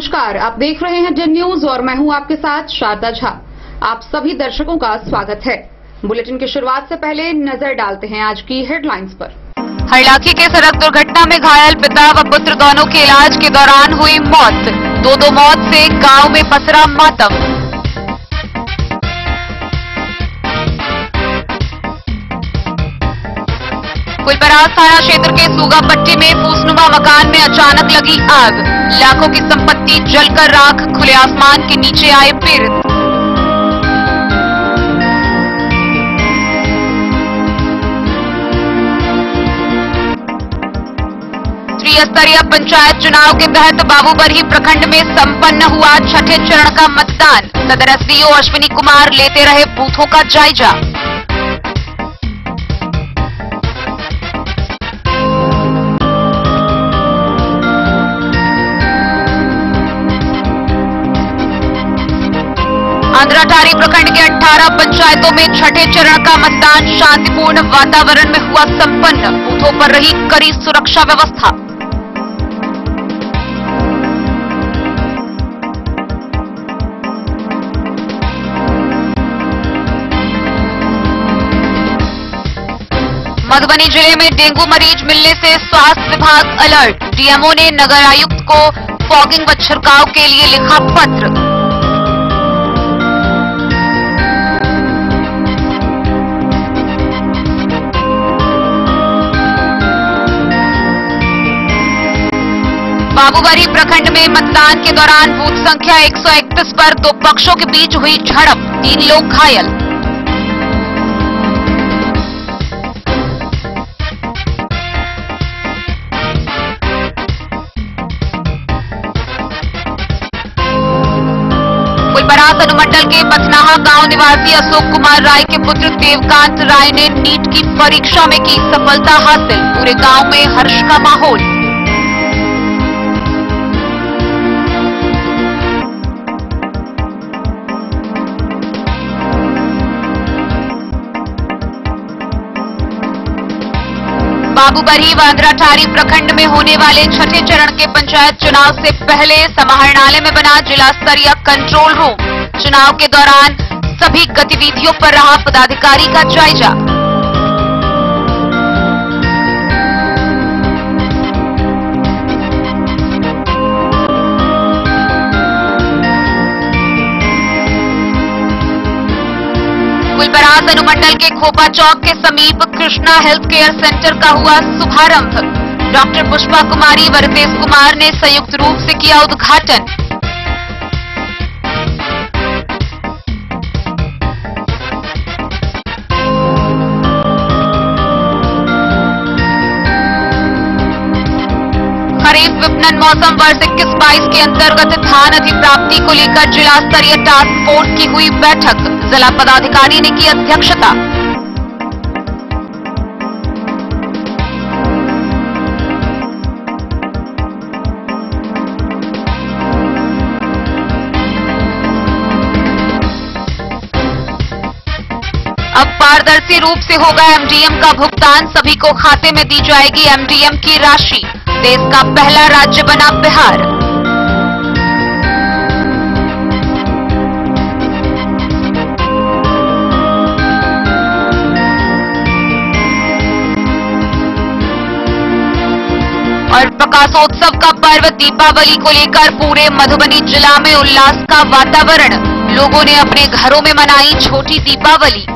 नमस्कार, आप देख रहे हैं जन न्यूज और मैं हूं आपके साथ शारदा झा। आप सभी दर्शकों का स्वागत है। बुलेटिन की शुरुआत से पहले नजर डालते हैं आज की हेडलाइंस पर। हरलाखी के सड़क दुर्घटना में घायल पिता व पुत्र दोनों के इलाज के दौरान हुई मौत। दो मौत से गांव में पसरा मातम। फुलपरास थाना क्षेत्र के सूगापट्टी में फूसनुमा मकान में अचानक लगी आग। लाखों की संपत्ति जलकर राख, खुले आसमान के नीचे आए पीड़ित। त्रिस्तरीय पंचायत चुनाव के तहत बाबूबरही प्रखंड में संपन्न हुआ छठे चरण का मतदान। सदर एसडीओ अश्विनी कुमार लेते रहे बूथों का जायजा। आंध्राटारी प्रखंड के 18 पंचायतों में छठे चरण का मतदान शांतिपूर्ण वातावरण में हुआ संपन्न। बूथों पर रही कड़ी सुरक्षा व्यवस्था। मधुबनी जिले में डेंगू मरीज मिलने से स्वास्थ्य विभाग अलर्ट। डीएमओ ने नगर आयुक्त को फॉगिंग व छिड़काव के लिए लिखा पत्र। बाबूबरही प्रखंड में मतदान के दौरान बूथ संख्या 131 पर दो पक्षों के बीच हुई झड़प, 3 लोग घायल। फुलपरास अनुमंडल के पथनाहा गांव निवासी अशोक कुमार राय के पुत्र देवकांत राय ने नीट की परीक्षा में की सफलता हासिल। पूरे गांव में हर्ष का माहौल। बाबूबरही व आंध्राटारी प्रखंड में होने वाले छठे चरण के पंचायत चुनाव से पहले समाहरणालय में बना जिला स्तरीय कंट्रोल रूम। चुनाव के दौरान सभी गतिविधियों पर रहा पदाधिकारी का जायजा। फुलपरास अनुमंडल के खोपा चौक के समीप कृष्णा हेल्थ केयर सेंटर का हुआ शुभारंभ। डॉक्टर पुष्पा कुमारी व रितेश कुमार ने संयुक्त रूप से किया उद्घाटन। खरीफ विपणन मौसम वर्ष 21-22 के अंतर्गत धान अधिप्राप्ति को लेकर जिला स्तरीय टास्क फोर्स की हुई बैठक। जिला पदाधिकारी ने की अध्यक्षता। अब पारदर्शी रूप से होगा एमडीएम का भुगतान। सभी को खाते में दी जाएगी एमडीएम की राशि। देश का पहला राज्य बना बिहार। और प्रकाशोत्सव का पर्व दीपावली को लेकर पूरे मधुबनी जिला में उल्लास का वातावरण। लोगों ने अपने घरों में मनाई छोटी दीपावली।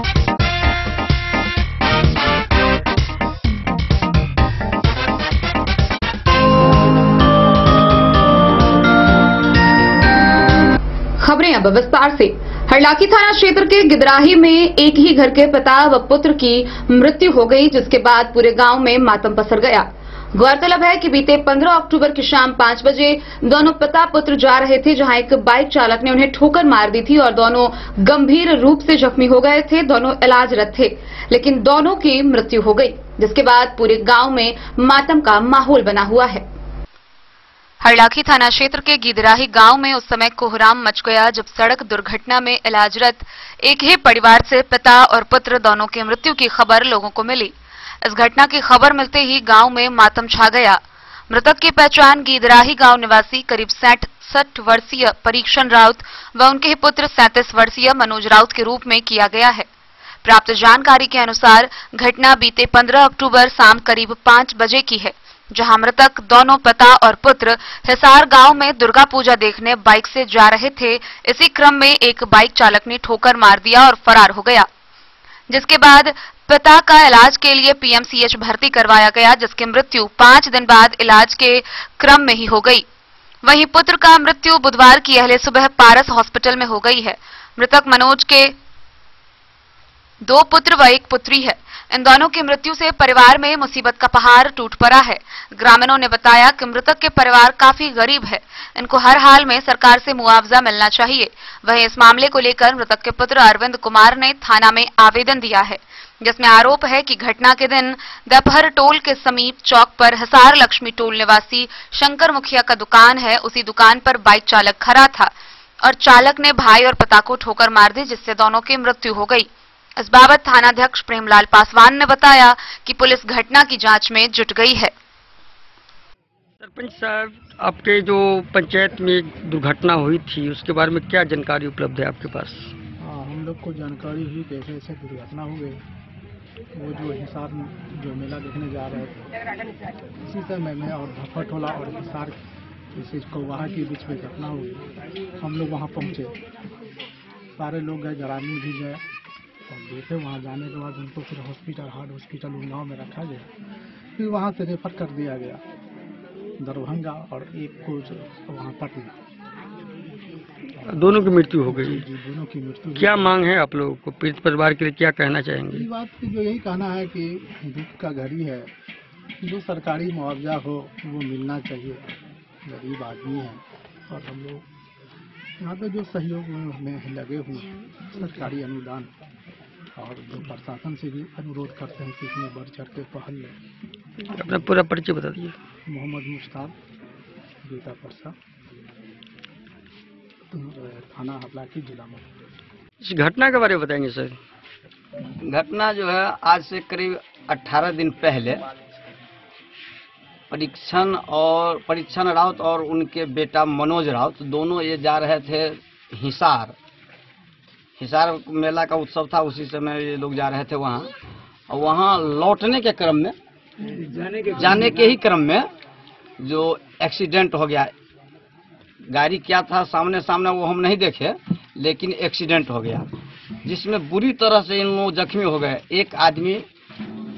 खबरें अब विस्तार से। हरलाखी थाना क्षेत्र के गिदराही में एक ही घर के पिता व पुत्र की मृत्यु हो गई, जिसके बाद पूरे गांव में मातम पसर गया। गौरतलब है कि बीते 15 अक्टूबर की शाम 5 बजे दोनों पिता पुत्र जा रहे थे, जहां एक बाइक चालक ने उन्हें ठोकर मार दी थी और दोनों गंभीर रूप से जख्मी हो गए थे। दोनों इलाजरत थे, लेकिन दोनों की मृत्यु हो गई, जिसके बाद पूरे गांव में मातम का माहौल बना हुआ है। हरलाखी थाना क्षेत्र के गिदराही गांव में उस समय कोहराम मच गया जब सड़क दुर्घटना में इलाजरत एक ही परिवार से पिता और पुत्र दोनों की मृत्यु की खबर लोगों को मिली। इस घटना की खबर मिलते ही गांव में मातम छा गया। मृतक की पहचान गिदराही गांव निवासी करीब 60 वर्षीय परीक्षण राउत व उनके ही पुत्र 37 वर्षीय मनोज राउत के रूप में किया गया है। प्राप्त जानकारी के अनुसार घटना बीते 15 अक्टूबर शाम करीब 5 बजे की है, जहां मृतक दोनों पिता और पुत्र हिसार गांव में दुर्गा पूजा देखने बाइक से जा रहे थे। इसी क्रम में एक बाइक चालक ने ठोकर मार दिया और फरार हो गया, जिसके बाद पिता का इलाज के लिए पीएमसीएच भर्ती करवाया गया, जिसकी मृत्यु 5 दिन बाद इलाज के क्रम में ही हो गई। वहीं पुत्र का मृत्यु बुधवार की अहले सुबह पारस हॉस्पिटल में हो गई है। मृतक मनोज के 2 पुत्र व 1 पुत्री है। इन दोनों की मृत्यु से परिवार में मुसीबत का पहाड़ टूट पड़ा है। ग्रामीणों ने बताया कि मृतक के परिवार काफी गरीब है, इनको हर हाल में सरकार से मुआवजा मिलना चाहिए। वहीं इस मामले को लेकर मृतक के पुत्र अरविंद कुमार ने थाना में आवेदन दिया है, जिसमें आरोप है कि घटना के दिन दोपहर टोल के समीप चौक पर हिसार लक्ष्मी टोल निवासी शंकर मुखिया का दुकान है, उसी दुकान पर बाइक चालक खड़ा था और चालक ने भाई और पिता को ठोकर मार दी, जिससे दोनों की मृत्यु हो गई। इस बाबत थानाध्यक्ष प्रेमलाल पासवान ने बताया कि पुलिस घटना की जांच में जुट गई है। सरपंच साहब, आपके जो पंचायत में एक दुर्घटना हुई थी उसके बारे में क्या जानकारी उपलब्ध है आपके पास? हम लोग को जानकारी हुई कि ऐसे दुर्घटना हो गई। वो जो हिसार जो मेला देखने जा रहे थे, इसी समय में और धफरटोला और हिसार इसी कौवाहा के बीच में घटना हुई। हम लोग वहाँ पहुँचे, सारे लोग गए, ग्रामीण भी गए और देखे। वहाँ जाने के बाद उनको फिर हॉस्पिटल, हार्ट हॉस्पिटल उन्नाव में रखा गया। फिर वहाँ से रेफर कर दिया गया दरभंगा और एक को वहाँ पटना। दोनों की मृत्यु हो गई। जी, दोनों की मृत्यु। क्या मांग है आप लोगों को, पीड़ित परिवार के लिए क्या कहना चाहेंगे? इस बात की जो यही कहना है कि दुख का घड़ी है, जो सरकारी मुआवजा हो वो मिलना चाहिए। गरीब आदमी है और हम लोग यहाँ पे जो सहयोग में लगे हुए सरकारी अनुदान, और जो प्रशासन से भी अनुरोध करते हैं कि इसमें बढ़ चढ़ के पहल लें। अपना पूरा परिचय बता दीजिए। मोहम्मद मुश्ताक, गीता परसा, थाना हरलाखी, जिला में। इस घटना के बारे में बताएंगे सर? घटना जो है आज से करीब 18 दिन पहले परीक्षण राउत और उनके बेटा मनोज राउत दोनों ये जा रहे थे हिसार मेला का उत्सव था, उसी समय ये लोग जा रहे थे वहाँ। और वहाँ लौटने के क्रम में, जाने के ही क्रम में जो एक्सीडेंट हो गया। गाड़ी क्या था सामने वो हम नहीं देखे, लेकिन एक्सीडेंट हो गया जिसमें बुरी तरह से इन लोग जख्मी हो गए। एक आदमी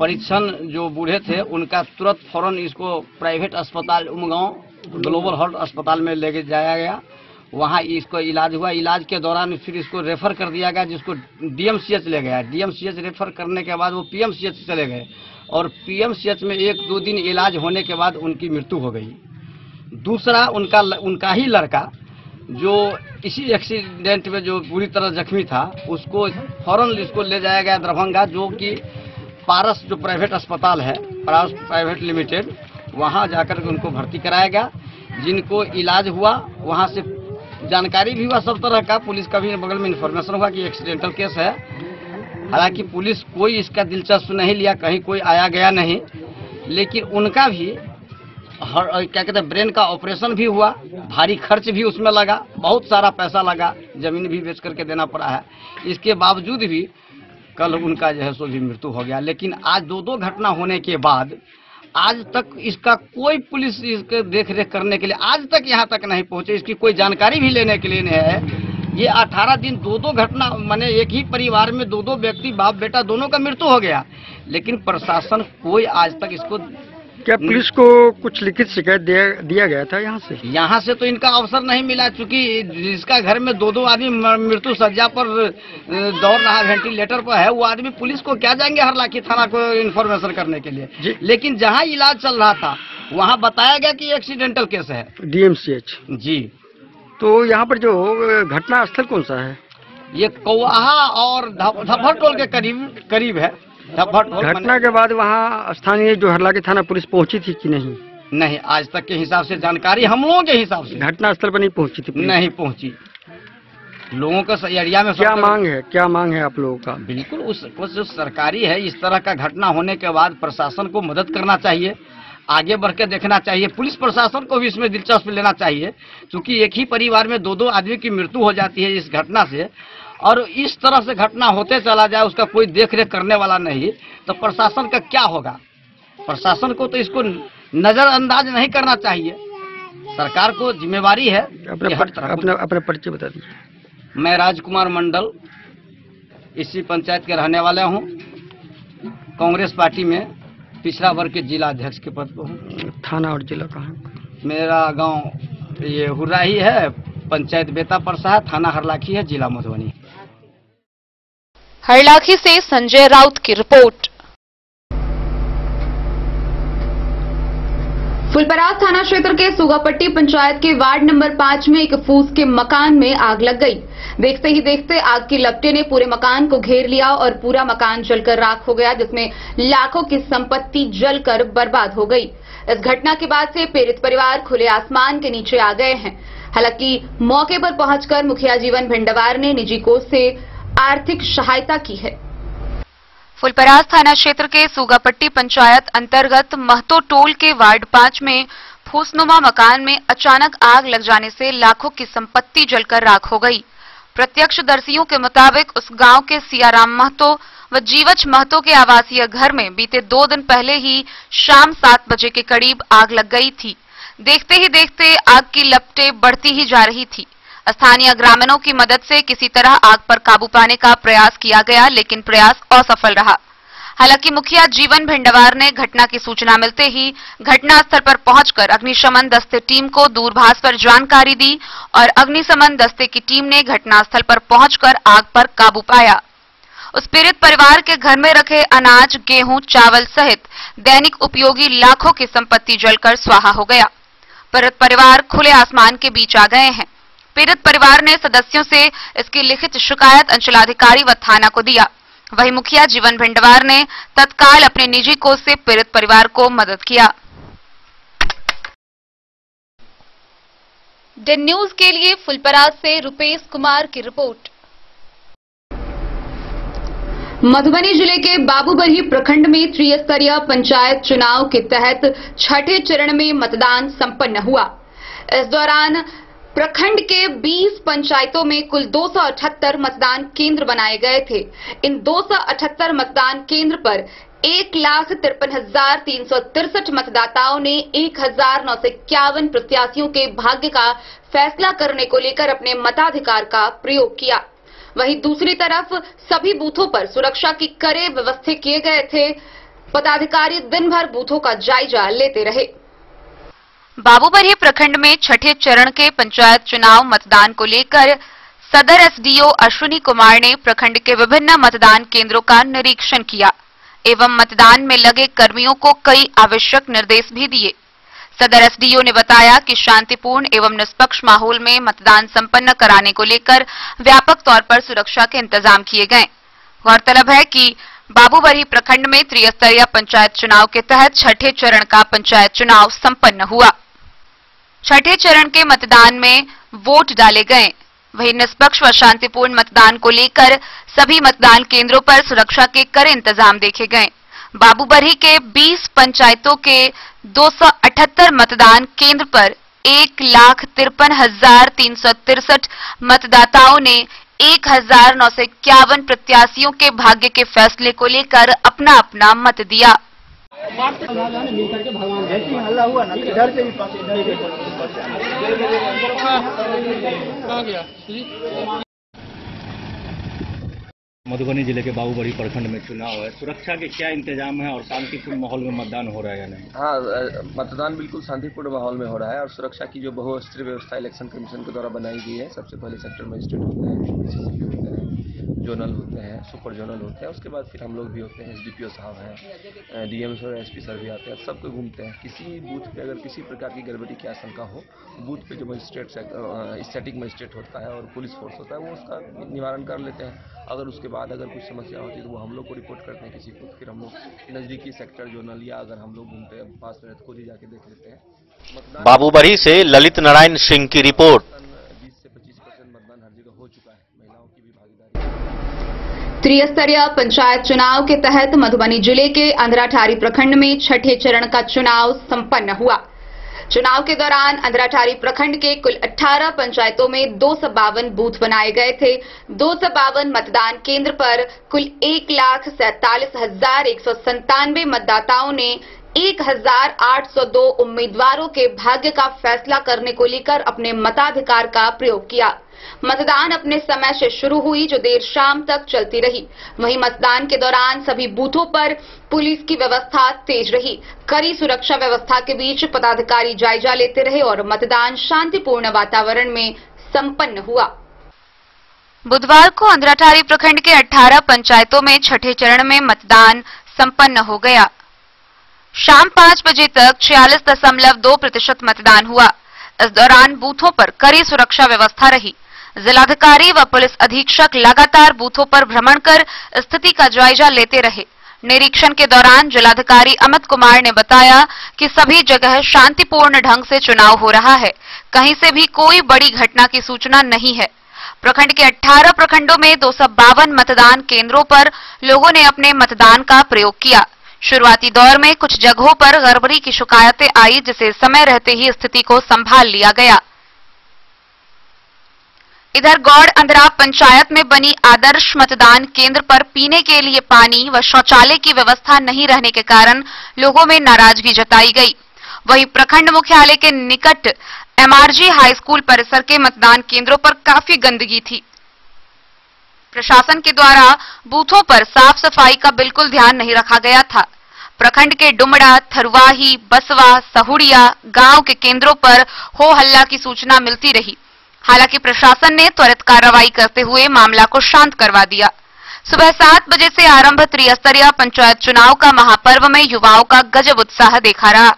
परीक्षण जो बूढ़े थे उनका तुरंत फौरन इसको प्राइवेट अस्पताल उमगांव ग्लोबल हेल्थ अस्पताल में लेके जाया गया। वहाँ इसको इलाज हुआ। इलाज के दौरान फिर इसको रेफर कर दिया गया, जिसको डीएमसीएच ले गया। डीएमसीएच रेफर करने के बाद वो पीएमसीएच चले गए और पीएमसीएच में 1-2 दिन इलाज होने के बाद उनकी मृत्यु हो गई। दूसरा उनका ही लड़का जो इसी एक्सीडेंट में जो बुरी तरह जख्मी था, उसको फौरन इसको ले जाया गया दरभंगा, जो कि पारस जो प्राइवेट अस्पताल है, पारस प्राइवेट लिमिटेड, वहाँ जाकर उनको भर्ती कराया गया। जिनको इलाज हुआ वहाँ से जानकारी भी हुआ सब तरह का। पुलिस का भी बगल में इन्फॉर्मेशन हुआ कि एक्सीडेंटल केस है। हालांकि पुलिस कोई इसका दिलचस्प नहीं लिया, कहीं कोई आया गया नहीं, लेकिन उनका भी क्या कहते हैं ब्रेन का ऑपरेशन भी हुआ। भारी खर्च भी उसमें लगा, बहुत सारा पैसा लगा, जमीन भी बेच करके देना पड़ा है। इसके बावजूद भी कल उनका जो है सो भी मृत्यु हो गया। लेकिन आज 2 घटना होने के बाद आज तक इसका कोई पुलिस इसके देख रेख करने के लिए आज तक यहाँ तक नहीं पहुँचे, इसकी कोई जानकारी भी लेने के लिए नहीं है। ये 18 दिन 2 घटना, माने एक ही परिवार में 2 व्यक्ति, बाप बेटा दोनों का मृत्यु हो गया, लेकिन प्रशासन कोई आज तक इसको। क्या पुलिस को कुछ लिखित शिकायत दिया गया था यहाँ से? तो इनका अवसर नहीं मिला, चूंकि जिसका घर में 2 आदमी मृत्यु सज्जा पर दौड़ रहा, वेंटिलेटर पर है, वो आदमी पुलिस को क्या जाएंगे हरलाखी थाना को इन्फॉर्मेशन करने के लिए। लेकिन जहाँ इलाज चल रहा था वहाँ बताया गया कि एक्सीडेंटल केस है, डीएमसीएच। जी। तो यहाँ पर जो घटना स्थल कौन सा है? ये कौवाहा और धफरटोल के करीब है। घटना के बाद वहाँ स्थानीय जो हरलाखी थाना पुलिस पहुंची थी कि नहीं? नहीं, आज तक के हिसाब से जानकारी हम लोगों के हिसाब से घटना स्थल पर नहीं पहुंची थी? नहीं पहुंची। लोगों का एरिया में क्या मांग है आप लोगों का? बिल्कुल उस सरकारी है, इस तरह का घटना होने के बाद प्रशासन को मदद करना चाहिए। आगे बढ़ के देखना चाहिए। पुलिस प्रशासन को भी इसमें दिलचस्पी लेना चाहिए, क्योंकि एक ही परिवार में दो आदमी की मृत्यु हो जाती है इस घटना से, और इस तरह से घटना होते चला जाए, उसका कोई देख रेख करने वाला नहीं, तो प्रशासन का क्या होगा। प्रशासन को तो इसको नजरअंदाज नहीं करना चाहिए, सरकार को जिम्मेवारी है। अपना परिचय बता दीजिए। मैं राजकुमार मंडल इसी पंचायत के रहने वाला हूँ, कांग्रेस पार्टी में पिछड़ा वर्ग के जिला अध्यक्ष के पद पर हूँ। थाना और जिला कहाँ? मेरा गांव ये हुर्राही है, पंचायत बेता परसा है, थाना हरलाखी है, जिला मधुबनी। हरलाखी से संजय राउत की रिपोर्ट। फुलपरास थाना क्षेत्र के सुगापट्टी पंचायत के वार्ड नंबर 5 में एक फूस के मकान में आग लग गई। देखते ही देखते आग की लपटें ने पूरे मकान को घेर लिया और पूरा मकान जलकर राख हो गया, जिसमें लाखों की संपत्ति जलकर बर्बाद हो गई। इस घटना के बाद से पीड़ित परिवार खुले आसमान के नीचे आ गए हैं। हालांकि मौके पर पहुंचकर मुखिया जीवन भिंडवार ने निजी कोष से आर्थिक सहायता की है। फुलपरास थाना क्षेत्र के सुगापट्टी पंचायत अंतर्गत महतो टोल के वार्ड 5 में फूसनुमा मकान में अचानक आग लग जाने से लाखों की संपत्ति जलकर राख हो गई। प्रत्यक्षदर्शियों के मुताबिक उस गांव के सियाराम महतो व जीवच महतो के आवासीय घर में बीते 2 दिन पहले ही शाम 7 बजे के करीब आग लग गई थी। देखते ही देखते आग की लपटें बढ़ती ही जा रही थी। स्थानीय ग्रामीणों की मदद से किसी तरह आग पर काबू पाने का प्रयास किया गया, लेकिन प्रयास असफल रहा। हालांकि मुखिया जीवन भिंडवार ने घटना की सूचना मिलते ही घटनास्थल पर पहुंचकर अग्निशमन दस्ते टीम को दूरभाष पर जानकारी दी और अग्निशमन दस्ते की टीम ने घटनास्थल पर पहुंचकर आग पर काबू पाया। उस पीड़ित परिवार के घर में रखे अनाज, गेहूं, चावल सहित दैनिक उपयोगी लाखों की संपत्ति जलकर स्वाहा हो गया। पीड़ित परिवार खुले आसमान के बीच आ गए हैं। पीड़ित परिवार ने सदस्यों से इसकी लिखित शिकायत अंचलाधिकारी व थाना को दिया। वहीं मुखिया जीवन भिंडवार ने तत्काल अपने निजी कोष से पीड़ित परिवार को मदद किया। डेन न्यूज के लिए फुलपरास से रुपेश कुमार की रिपोर्ट। मधुबनी जिले के बाबूबरही प्रखंड में त्रिस्तरीय पंचायत चुनाव के तहत छठे चरण में मतदान संपन्न हुआ। इस दौरान प्रखंड के 20 पंचायतों में कुल 278 मतदान केंद्र बनाए गए थे। इन 278 मतदान केंद्र पर 1,53,363 मतदाताओं ने 1,951 प्रत्याशियों के भाग्य का फैसला करने को लेकर अपने मताधिकार का प्रयोग किया। वहीं दूसरी तरफ सभी बूथों पर सुरक्षा की कड़े व्यवस्था किए गए थे। पदाधिकारी दिन भर बूथों का जायजा लेते रहे। बाबूबरही प्रखंड में छठे चरण के पंचायत चुनाव मतदान को लेकर सदर एसडीओ अश्विनी कुमार ने प्रखंड के विभिन्न मतदान केंद्रों का निरीक्षण किया एवं मतदान में लगे कर्मियों को कई आवश्यक निर्देश भी दिए। सदर एसडीओ ने बताया कि शांतिपूर्ण एवं निष्पक्ष माहौल में मतदान संपन्न कराने को लेकर व्यापक तौर पर सुरक्षा के इंतजाम किए गए। गौरतलब है कि बाबूबरही प्रखंड में त्रिस्तरीय पंचायत चुनाव के तहत छठे चरण का पंचायत चुनाव संपन्न हुआ। छठे चरण के मतदान में वोट डाले गए। वहीं निष्पक्ष व शांतिपूर्ण मतदान को लेकर सभी मतदान केंद्रों पर सुरक्षा के कड़े इंतजाम देखे गए। बाबूबरही के 20 पंचायतों के 278 मतदान केंद्र पर 1,53,363 मतदाताओं ने 1,951 प्रत्याशियों के भाग्य के फैसले को लेकर अपना अपना मत दिया। मधुबनी जिले के बाबूबरही प्रखंड में चुनाव है, सुरक्षा के क्या इंतजाम है और शांतिपूर्ण माहौल में मतदान हो रहा है या नहीं? हाँ, मतदान बिल्कुल शांतिपूर्ण माहौल में हो रहा है और सुरक्षा की जो बहुस्तरीय व्यवस्था इलेक्शन कमीशन के द्वारा बनाई गई है। सबसे पहले सेक्टर मजिस्ट्रेट होते हैं, सीसीपी होते हैं, जोनल होते हैं, सुपर जोनल होते हैं, उसके बाद फिर हम लोग भी होते हैं, एसडीपीओ साहब हैं, डीएम और एसपी सर भी आते हैं। सबको घूमते हैं। किसी बूथ पे अगर किसी प्रकार की गड़बड़ी की आशंका हो, बूथ पे जो मजिस्ट्रेट स्टैटिक मजिस्ट्रेट होता है और पुलिस फोर्स होता है, वो उसका निवारण कर लेते हैं। अगर उसके बाद अगर कुछ समस्या होती है तो वो हम लोग को रिपोर्ट करते हैं किसी को, फिर हम लोग नज़दीकी सेक्टर जोनल या अगर हम लोग घूमते हैं पास में खुद ही जाके देख लेते हैं। बाबूबरही से ललित नारायण सिंह की रिपोर्ट। 20 से 25% मतदान हर जगह हो चुका है। महिलाओं की भी भागीदारी। त्रिस्तरीय पंचायत चुनाव के तहत मधुबनी जिले के अंधराठारी प्रखंड में छठे चरण का चुनाव संपन्न हुआ। चुनाव के दौरान अंधराठारी प्रखंड के कुल 18 पंचायतों में 252 बूथ बनाए गए थे। 252 मतदान केंद्र पर कुल 1,47,197 मतदाताओं ने 1,802 उम्मीदवारों के भाग्य का फैसला करने को लेकर अपने मताधिकार का प्रयोग किया। मतदान अपने समय से शुरू हुई, जो देर शाम तक चलती रही। वहीं मतदान के दौरान सभी बूथों पर पुलिस की व्यवस्था तेज रही। कड़ी सुरक्षा व्यवस्था के बीच पदाधिकारी जायजा लेते रहे और मतदान शांतिपूर्ण वातावरण में संपन्न हुआ। बुधवार को अंधराठारी प्रखंड के 18 पंचायतों में छठे चरण में मतदान संपन्न हो गया। शाम 5 बजे तक 46.2% मतदान हुआ। इस दौरान बूथों पर कड़ी सुरक्षा व्यवस्था रही। जिलाधिकारी व पुलिस अधीक्षक लगातार बूथों पर भ्रमण कर स्थिति का जायजा लेते रहे। निरीक्षण के दौरान जिलाधिकारी अमित कुमार ने बताया कि सभी जगह शांतिपूर्ण ढंग से चुनाव हो रहा है। कहीं से भी कोई बड़ी घटना की सूचना नहीं है। प्रखंड के 18 प्रखंडों में 252 मतदान केंद्रों पर लोगों ने अपने मतदान का प्रयोग किया। शुरुआती दौर में कुछ जगहों पर गड़बड़ी की शिकायतें आई, जिसे समय रहते ही स्थिति को संभाल लिया गया। इधर गौड़ अंधरा पंचायत में बनी आदर्श मतदान केंद्र पर पीने के लिए पानी व शौचालय की व्यवस्था नहीं रहने के कारण लोगों में नाराजगी जताई गई। वहीं प्रखंड मुख्यालय के निकट एमआरजी हाई स्कूल परिसर के मतदान केंद्रों पर काफी गंदगी थी। प्रशासन के द्वारा बूथों पर साफ सफाई का बिल्कुल ध्यान नहीं रखा गया था। प्रखंड के डुमड़ा, थरुवाही, बसवा, सहुड़िया गांव के केंद्रों पर हो हल्ला की सूचना मिलती रही। हालांकि प्रशासन ने त्वरित कार्रवाई करते हुए मामला को शांत करवा दिया। सुबह 7 बजे से आरंभ त्रिस्तरीय पंचायत चुनाव का महापर्व में युवाओं का गजब उत्साह देखा रहा।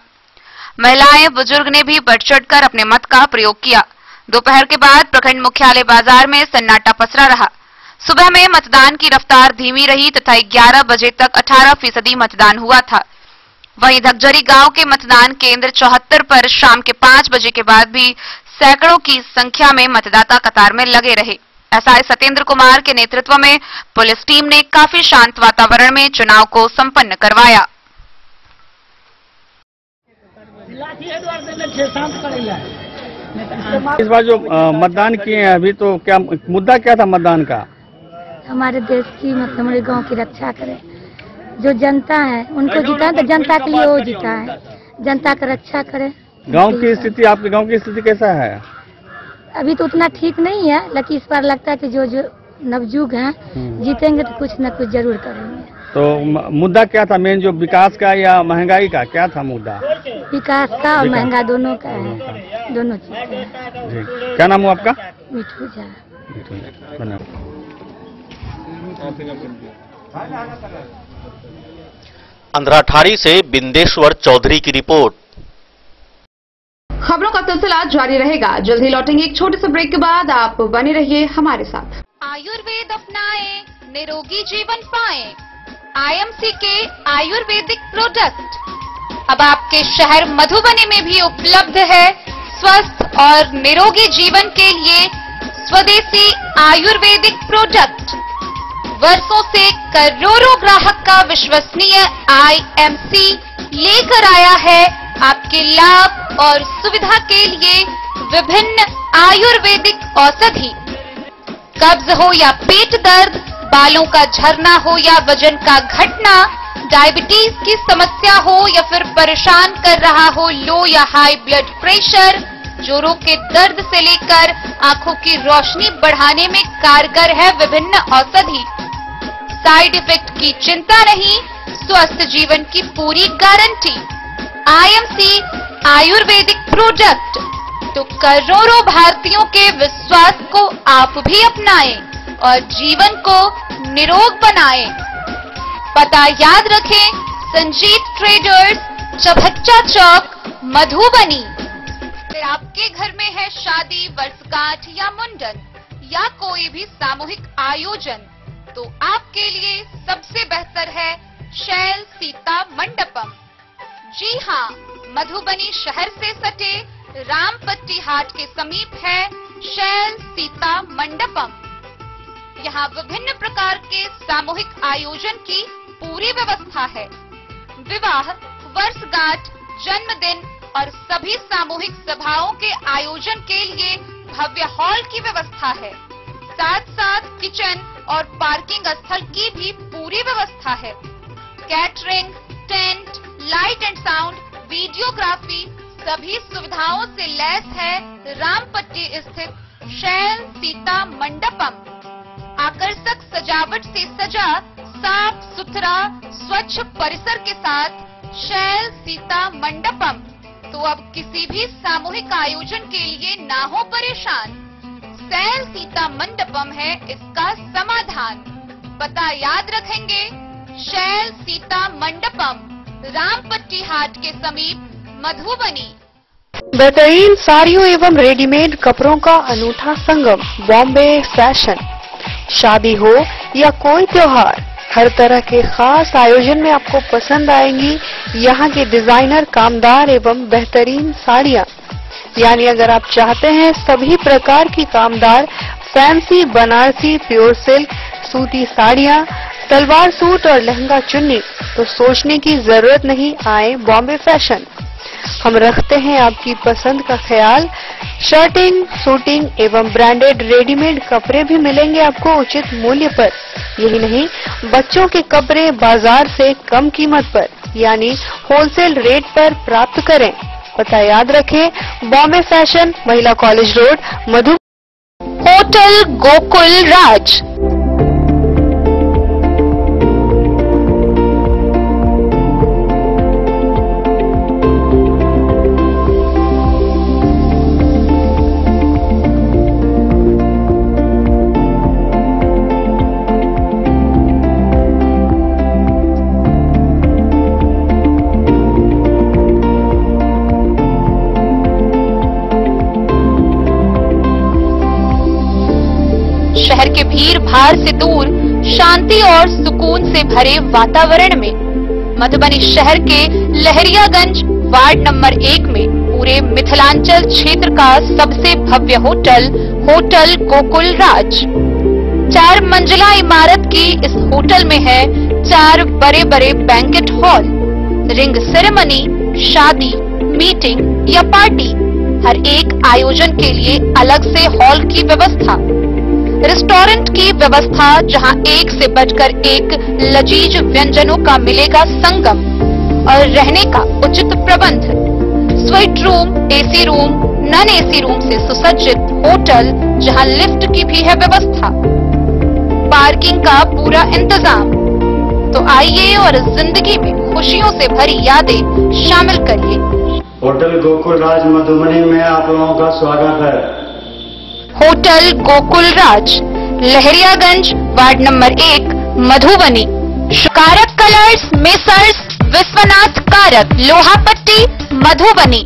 महिलाएं, बुजुर्ग ने भी बढ़ चढ़कर अपने मत का प्रयोग किया। दोपहर के बाद प्रखंड मुख्यालय बाजार में सन्नाटा पसरा रहा। सुबह में मतदान की रफ्तार धीमी रही तथा 11 बजे तक 18% मतदान हुआ था। वहीं धगजरी गांव के मतदान केंद्र 74 पर शाम के 5 बजे के बाद भी सैकड़ों की संख्या में मतदाता कतार में लगे रहे। एसआई सत्येंद्र कुमार के नेतृत्व में पुलिस टीम ने काफी शांत वातावरण में चुनाव को संपन्न करवाया। इस बार जो मतदान किए हैं अभी, तो क्या मुद्दा क्या था मतदान का? हमारे देश की, मतलब हमारे गांव की रक्षा करे। जो जनता है उनको जीता है, तो जनता के लिए वो जीता है। जनता का रक्षा करे। गांव की स्थिति, आपके गांव की स्थिति कैसा है? अभी तो उतना ठीक नहीं है, लेकिन इस बार लगता है कि जो नवजुग हैं जीतेंगे तो कुछ न कुछ जरूर करेंगे। तो मुद्दा क्या था मेन, जो विकास का या महंगाई का, क्या था मुद्दा? विकास का और महंगा दोनों का है, दोनों चीज का। क्या नाम हुआ आपका? मिठू झा। धन्यवाद। अंधराठारी से बिंदेश्वर चौधरी की रिपोर्ट। खबरों का सिलसिला जारी रहेगा। जल्द ही लौटेंगे एक छोटे से ब्रेक के बाद। आप बने रहिए हमारे साथ। आयुर्वेद अपनाएं, निरोगी जीवन पाएं। आईएमसी के आयुर्वेदिक प्रोडक्ट अब आपके शहर मधुबनी में भी उपलब्ध है। स्वस्थ और निरोगी जीवन के लिए स्वदेशी आयुर्वेदिक प्रोडक्ट वर्षों से करोड़ों ग्राहक का विश्वसनीय आईएमसी लेकर आया है आपके लाभ और सुविधा के लिए विभिन्न आयुर्वेदिक औषधि। कब्ज हो या पेट दर्द, बालों का झरना हो या वजन का घटना, डायबिटीज की समस्या हो या फिर परेशान कर रहा हो लो या हाई ब्लड प्रेशर, जोड़ों के दर्द से लेकर आंखों की रोशनी बढ़ाने में कारगर है विभिन्न औषधि। साइड इफेक्ट की चिंता नहीं, स्वस्थ जीवन की पूरी गारंटी। आईएमसी आयुर्वेदिक प्रोडक्ट तो करोड़ों भारतीयों के विश्वास को आप भी अपनाएं और जीवन को निरोग बनाएं। पता याद रखें, संजीत ट्रेडर्स, चभच्चा चौक, मधुबनी। फिर आपके घर में है शादी, वर्षगांठ या मुंडन या कोई भी सामूहिक आयोजन, तो आपके लिए सबसे बेहतर है शैल सीता मंडपम। जी हाँ, मधुबनी शहर से सटे रामपट्टी हाट के समीप है शैल सीता मंडपम। यहाँ विभिन्न प्रकार के सामूहिक आयोजन की पूरी व्यवस्था है। विवाह, वर्षगांठ, जन्मदिन और सभी सामूहिक सभाओं के आयोजन के लिए भव्य हॉल की व्यवस्था है। साथ साथ किचन और पार्किंग स्थल की भी पूरी व्यवस्था है। Catering, tent, light and sound, videography सभी सुविधाओं से लैस है रामपट्टी स्थित शैल सीता मंडपम। आकर्षक सजावट से सजा साफ सुथरा स्वच्छ परिसर के साथ शैल सीता मंडपम। तो अब किसी भी सामूहिक आयोजन के लिए ना हो परेशान, शैल सीता मंडपम है इसका समाधान। पता याद रखेंगे, शैल सीता मंडपम, रामपट्टी हाट के समीप, मधुबनी। बेहतरीन साड़ियों एवं रेडीमेड कपड़ों का अनूठा संगम, बॉम्बे फैशन। शादी हो या कोई त्योहार, हर तरह के खास आयोजन में आपको पसंद आएंगी यहाँ की डिजाइनर, कामदार एवं बेहतरीन साड़ियाँ। यानी अगर आप चाहते हैं सभी प्रकार की कामदार, फैंसी, बनारसी, प्योर सिल्क, सूती साड़ियाँ, सलवार सूट और लहंगा चुन्नी, तो सोचने की जरूरत नहीं, आए बॉम्बे फैशन। हम रखते हैं आपकी पसंद का ख्याल। शर्टिंग, सूटिंग एवं ब्रांडेड रेडीमेड कपड़े भी मिलेंगे आपको उचित मूल्य पर। यही नहीं, बच्चों के कपड़े बाजार से कम कीमत पर यानी होलसेल रेट पर प्राप्त करें। पता याद रखें, बॉम्बे फैशन, महिला कॉलेज रोड, मधु। होटल गोकुल राज। शहर के भीड़ भाड़ से दूर, शांति और सुकून से भरे वातावरण में मधुबनी शहर के लहरियागंज वार्ड नंबर 1 में पूरे मिथिलांचल क्षेत्र का सबसे भव्य होटल, होटल गोकुल राज। 4 मंजिला इमारत की इस होटल में है 4 बड़े बड़े बैंकेट हॉल, रिंग सेरेमनी, शादी, मीटिंग या पार्टी, हर एक आयोजन के लिए अलग से हॉल की व्यवस्था। रेस्टोरेंट की व्यवस्था, जहां एक से बढ़कर एक लजीज व्यंजनों का मिलेगा संगम, और रहने का उचित प्रबंध। Suite room, AC room, non AC room से सुसज्जित होटल, जहां लिफ्ट की भी है व्यवस्था। पार्किंग का पूरा इंतजाम। तो आइए और जिंदगी में खुशियों से भरी यादें शामिल करिए। होटल गोकुल राज मधुबनी में आप लोगों का स्वागत है। होटल गोकुल राज, लहरियागंज वार्ड नंबर 1, मधुबनी। कारक कलर्स, मेसर्स विश्वनाथ कारक, लोहापट्टी, मधुबनी।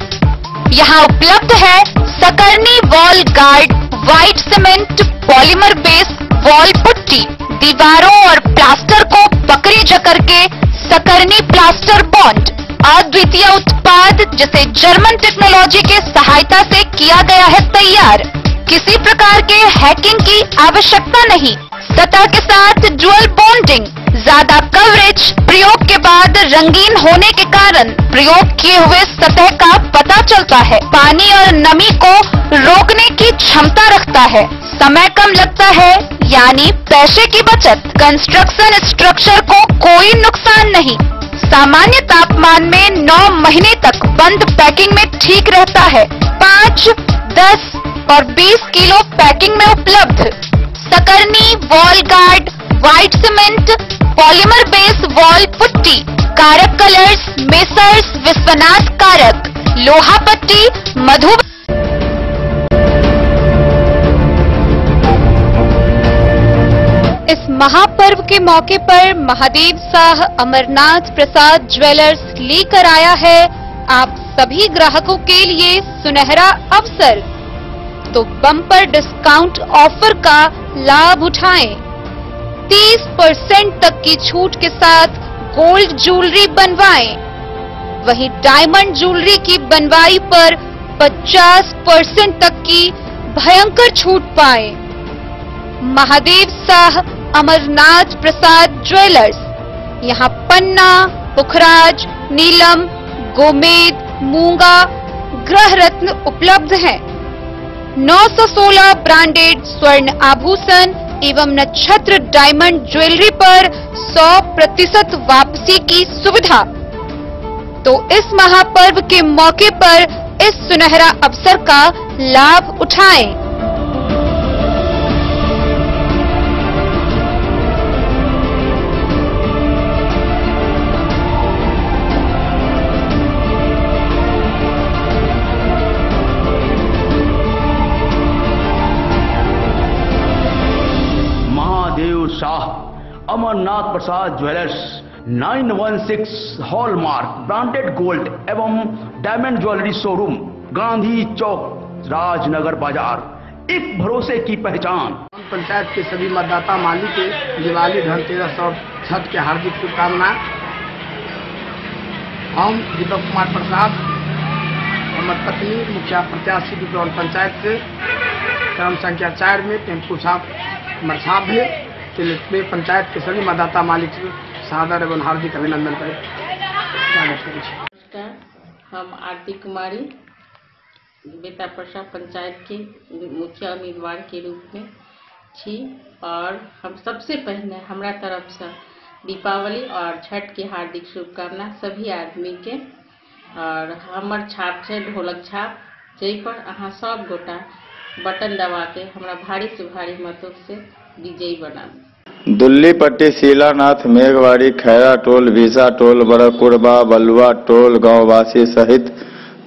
यहाँ उपलब्ध है Sakarni wall guard, white cement, polymer base wall putty. दीवारों और प्लास्टर को पकड़ी जकड़ के सकरनी प्लास्टर बॉन्ड, अद्वितीय उत्पाद जिसे जर्मन टेक्नोलॉजी के सहायता से किया गया है तैयार। किसी प्रकार के हैकिंग की आवश्यकता नहीं। सतह के साथ डुअल बॉन्डिंग, ज्यादा कवरेज, प्रयोग के बाद रंगीन होने के कारण प्रयोग किए हुए सतह का पता चलता है। पानी और नमी को रोकने की क्षमता रखता है। समय कम लगता है, यानी पैसे की बचत। कंस्ट्रक्शन स्ट्रक्चर को कोई नुकसान नहीं। सामान्य तापमान में 9 महीने तक बंद पैकिंग में ठीक रहता है। 5, 10 और 20 किलो पैकिंग में उपलब्ध। Sakarni wall guard, white cement, polymer base wall putty. Karak colours, Messrs Vishwanath Karak, Lohapatti, Madhubani. इस महापर्व के मौके पर महादेव शाह अमरनाथ प्रसाद ज्वेलर्स लेकर आया है आप सभी ग्राहकों के लिए सुनहरा अवसर। तो बम्पर डिस्काउंट ऑफर का लाभ उठाएं। 30% तक की छूट के साथ गोल्ड ज्वेलरी बनवाएं। वहीं डायमंड ज्वेलरी की बनवाई पर 50% तक की भयंकर छूट पाएं। महादेव शाह अमरनाथ प्रसाद ज्वेलर्स। यहाँ पन्ना, पुखराज, नीलम, गोमेद, मूंगा, ग्रह रत्न उपलब्ध हैं। 916 ब्रांडेड स्वर्ण आभूषण एवं नक्षत्र डायमंड ज्वेलरी पर 100% वापसी की सुविधा। तो इस महापर्व के मौके पर इस सुनहरा अवसर का लाभ उठाएं। Mahadev Shah Amarnath Prasad jewellers 916 hallmark branded gold एवं डायमंड ज्वेलरी शोरूम, गांधी चौक, राजनगर बाजार, एक भरोसे की पहचान। पंचायत के सभी मतदाता माली के दिवाली, धनतेरस और छठ के हार्दिक शुभकामनाएं। हम दीपक कुमार प्रसाद, हमारी पत्नी मुखिया प्रत्याशी डिप्लोन पंचायत से क्रम संख्या 4 में टेम्पू साहब हमारे साथ है। पंचायत के सभी मतदाता मालिक सादर एवं हार्दिक अभिनंदन करें। नमस्कार, हम आरती कुमारी बेता प्रसाद पंचायत की मुखिया उम्मीदवार के रूप में छी और हम सबसे पहले हमारा तरफ से दीपावली और छठ की हार्दिक शुभकामना सभी आदमी के। और हमर छाप है ढोलक छाप, जै पर अहाँ सब गोटा बटन दबा के हमारा भारी से भारी मतों से विजयी बनाबू। दुल्ली पट्टी, शीलानाथ, मेघवाड़ी, खैरा टोल, भीसा टोल, बड़कुरबा, बलुआ टोल गांववासी सहित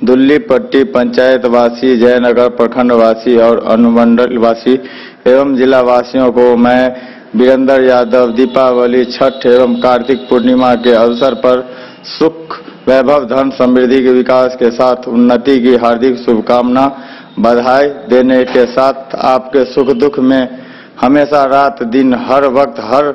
दुल्ली पट्टी पंचायत वासी, जयनगर प्रखंड वासी और अनुमंडल वासी एवं जिला वासियों को मैं वीरेंद्र यादव दीपावली, छठ एवं कार्तिक पूर्णिमा के अवसर पर सुख, वैभव, धन, समृद्धि के विकास के साथ उन्नति की हार्दिक शुभकामना, बधाई देने के साथ आपके सुख दुख में हमेशा रात दिन हर वक्त हर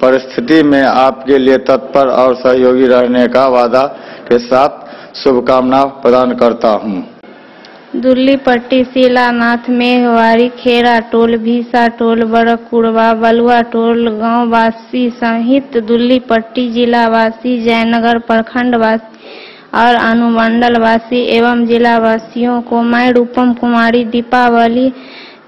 परिस्थिति में आपके लिए तत्पर और सहयोगी रहने का वादा के साथ शुभकामना प्रदान करता हूं। दुल्ली पट्टी, शीलानाथ, मेघवाड़ी, खेरा टोल, भीसा टोल, बड़कुरबा, बलुआ टोल गांववासी सहित दुल्ली पट्टी जिलावासी, जयनगर प्रखंड वासी और अनुमंडल वासी एवं जिलावासियों को मैं रूपम कुमारी दीपावली,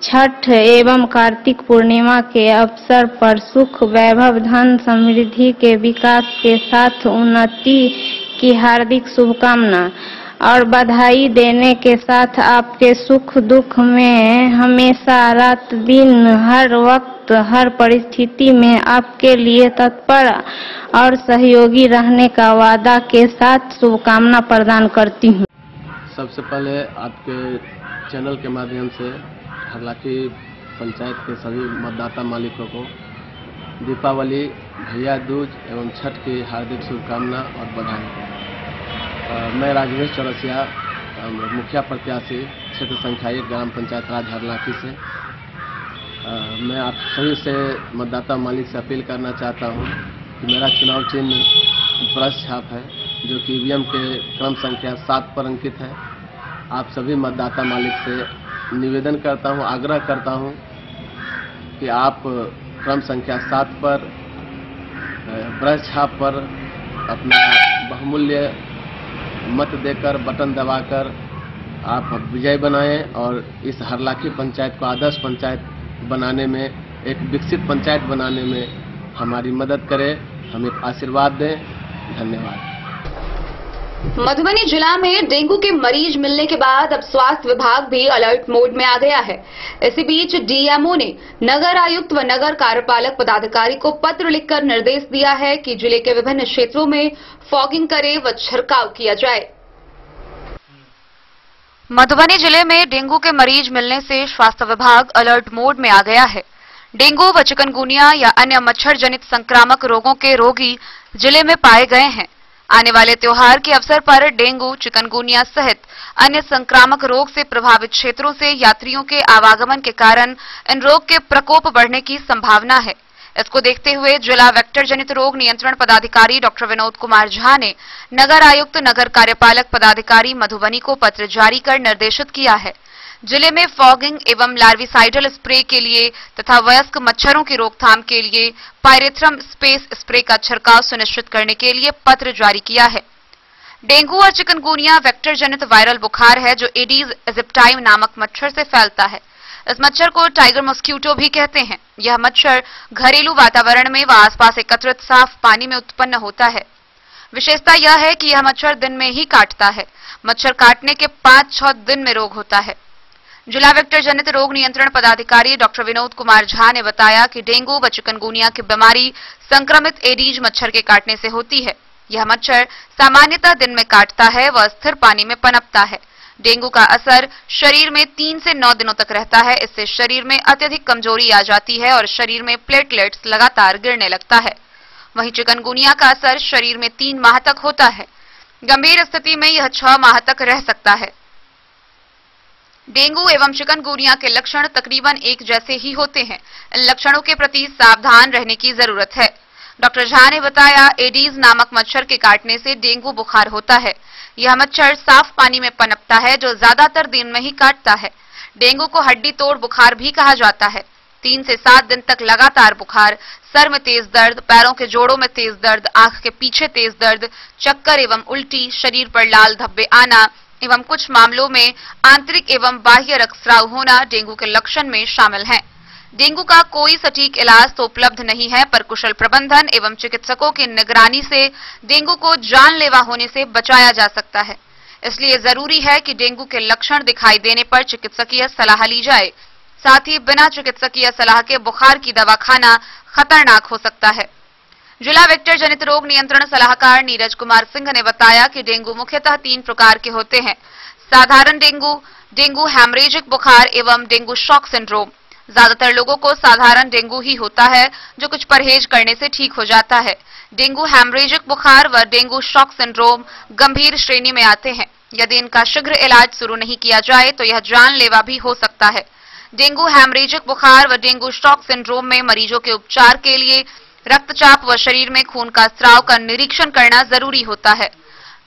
छठ एवं कार्तिक पूर्णिमा के अवसर पर सुख, वैभव, धन, समृद्धि के विकास के साथ उन्नति की हार्दिक शुभकामना और बधाई देने के साथ आपके सुख दुख में हमेशा रात दिन हर वक्त हर परिस्थिति में आपके लिए तत्पर और सहयोगी रहने का वादा के साथ शुभकामना प्रदान करती हूँ। सबसे पहले आपके चैनल के माध्यम से हरलाखी पंचायत के सभी मतदाता मालिकों को दीपावली, भैया दूज एवं छठ की हार्दिक शुभकामना और बधाई। मैं राजेश चौरसिया, मुखिया प्रत्याशी क्षेत्र संख्या 1 ग्राम पंचायत राज हरलाखी से। मैं आप सभी से मतदाता मालिक से अपील करना चाहता हूं कि मेरा चुनाव चिन्ह ब्रश छाप है, जो कि ईवीएम के क्रम संख्या 7 पर अंकित है। आप सभी मतदाता मालिक से निवेदन करता हूं, आग्रह करता हूं कि आप क्रम संख्या 7 पर ब्रश छाप पर अपना बहुमूल्य मत देकर, बटन दबाकर आप विजय बनाएं और इस हरलाखी पंचायत को आदर्श पंचायत बनाने में, एक विकसित पंचायत बनाने में हमारी मदद करें, हमें आशीर्वाद दें। धन्यवाद। मधुबनी जिला में डेंगू के मरीज मिलने के बाद अब स्वास्थ्य विभाग भी अलर्ट मोड में आ गया है। इसी बीच डीएमओ ने नगर आयुक्त व नगर कार्यपालक पदाधिकारी को पत्र लिखकर निर्देश दिया है कि जिले के विभिन्न क्षेत्रों में फॉगिंग करे व छिड़काव किया जाए। मधुबनी जिले में डेंगू के मरीज मिलने से स्वास्थ्य विभाग अलर्ट मोड में आ गया है। डेंगू व चिकनगुनिया या अन्य मच्छर जनित संक्रामक रोगों के रोगी जिले में पाए गए हैं। आने वाले त्योहार के अवसर पर डेंगू, चिकनगुनिया सहित अन्य संक्रामक रोग से प्रभावित क्षेत्रों से यात्रियों के आवागमन के कारण इन रोग के प्रकोप बढ़ने की संभावना है। इसको देखते हुए जिला वेक्टर जनित रोग नियंत्रण पदाधिकारी डॉक्टर विनोद कुमार झा ने नगर आयुक्त, नगर कार्यपालक पदाधिकारी मधुबनी को पत्र जारी कर निर्देशित किया है। जिले में फॉगिंग एवं लार्विसाइडल स्प्रे के लिए तथा वयस्क मच्छरों की रोकथाम के लिए पायरेथ्रम स्पेस स्प्रे का छिड़काव सुनिश्चित करने के लिए पत्र जारी किया है। डेंगू और चिकनगुनिया वेक्टर जनित वायरल बुखार है जो एडीज इजिप्टाई नामक मच्छर से फैलता है। इस मच्छर को टाइगर मॉस्किटो भी कहते हैं। यह मच्छर घरेलू वातावरण में व आसपास एकत्रित साफ पानी में उत्पन्न होता है। विशेषता यह है कि यह मच्छर दिन में ही काटता है। मच्छर काटने के 5-6 दिन में रोग होता है। जिला वेक्टर जनित रोग नियंत्रण पदाधिकारी डॉक्टर विनोद कुमार झा ने बताया कि डेंगू व चिकनगुनिया की बीमारी संक्रमित एडीज मच्छर के काटने से होती है। यह मच्छर सामान्यतः दिन में काटता है व स्थिर पानी में पनपता है। डेंगू का असर शरीर में 3 से 9 दिनों तक रहता है। इससे शरीर में अत्यधिक कमजोरी आ जाती है और शरीर में प्लेटलेट्स लगातार गिरने लगता है। वहीं चिकनगुनिया का असर शरीर में 3 माह तक होता है। गंभीर स्थिति में यह 6 माह तक रह सकता है। डेंगू एवं चिकनगुनिया के लक्षण तकरीबन एक जैसे ही होते हैं। इन लक्षणों के प्रति सावधान रहने की जरूरत है। डॉक्टर झा ने बताया, एडीज नामक मच्छर के काटने से डेंगू बुखार होता है। यह मच्छर साफ पानी में पनपता है जो ज्यादातर दिन में ही काटता है। डेंगू को हड्डी तोड़ बुखार भी कहा जाता है। 3 से 7 दिन तक लगातार बुखार, सर में तेज दर्द, पैरों के जोड़ों में तेज दर्द, आंख के पीछे तेज दर्द, चक्कर एवं उल्टी, शरीर पर लाल धब्बे आना एवं कुछ मामलों में आंतरिक एवं बाह्य रक्तस्राव होना डेंगू के लक्षण में शामिल हैं। डेंगू का कोई सटीक इलाज तो उपलब्ध नहीं है, पर कुशल प्रबंधन एवं चिकित्सकों की निगरानी से डेंगू को जानलेवा होने से बचाया जा सकता है। इसलिए जरूरी है कि डेंगू के लक्षण दिखाई देने पर चिकित्सकीय सलाह ली जाए। साथ ही बिना चिकित्सकीय सलाह के बुखार की दवा खाना खतरनाक हो सकता है। जिला वेक्टर जनित रोग नियंत्रण सलाहकार नीरज कुमार सिंह ने बताया कि डेंगू मुख्यतः 3 प्रकार के होते हैं: साधारण डेंगू, डेंगू हैमरेजिक बुखार एवं डेंगू शॉक सिंड्रोम। ज्यादातर लोगों को साधारण डेंगू ही होता है जो कुछ परहेज करने से ठीक हो जाता है। डेंगू हैमरेजिक बुखार व डेंगू शॉक सिंड्रोम गंभीर श्रेणी में आते हैं। यदि इनका शीघ्र इलाज शुरू नहीं किया जाए तो यह जानलेवा भी हो सकता है। डेंगू हैमरेजिक बुखार व डेंगू शॉक सिंड्रोम में मरीजों के उपचार के लिए रक्तचाप व शरीर में खून का स्राव का निरीक्षण करना जरूरी होता है।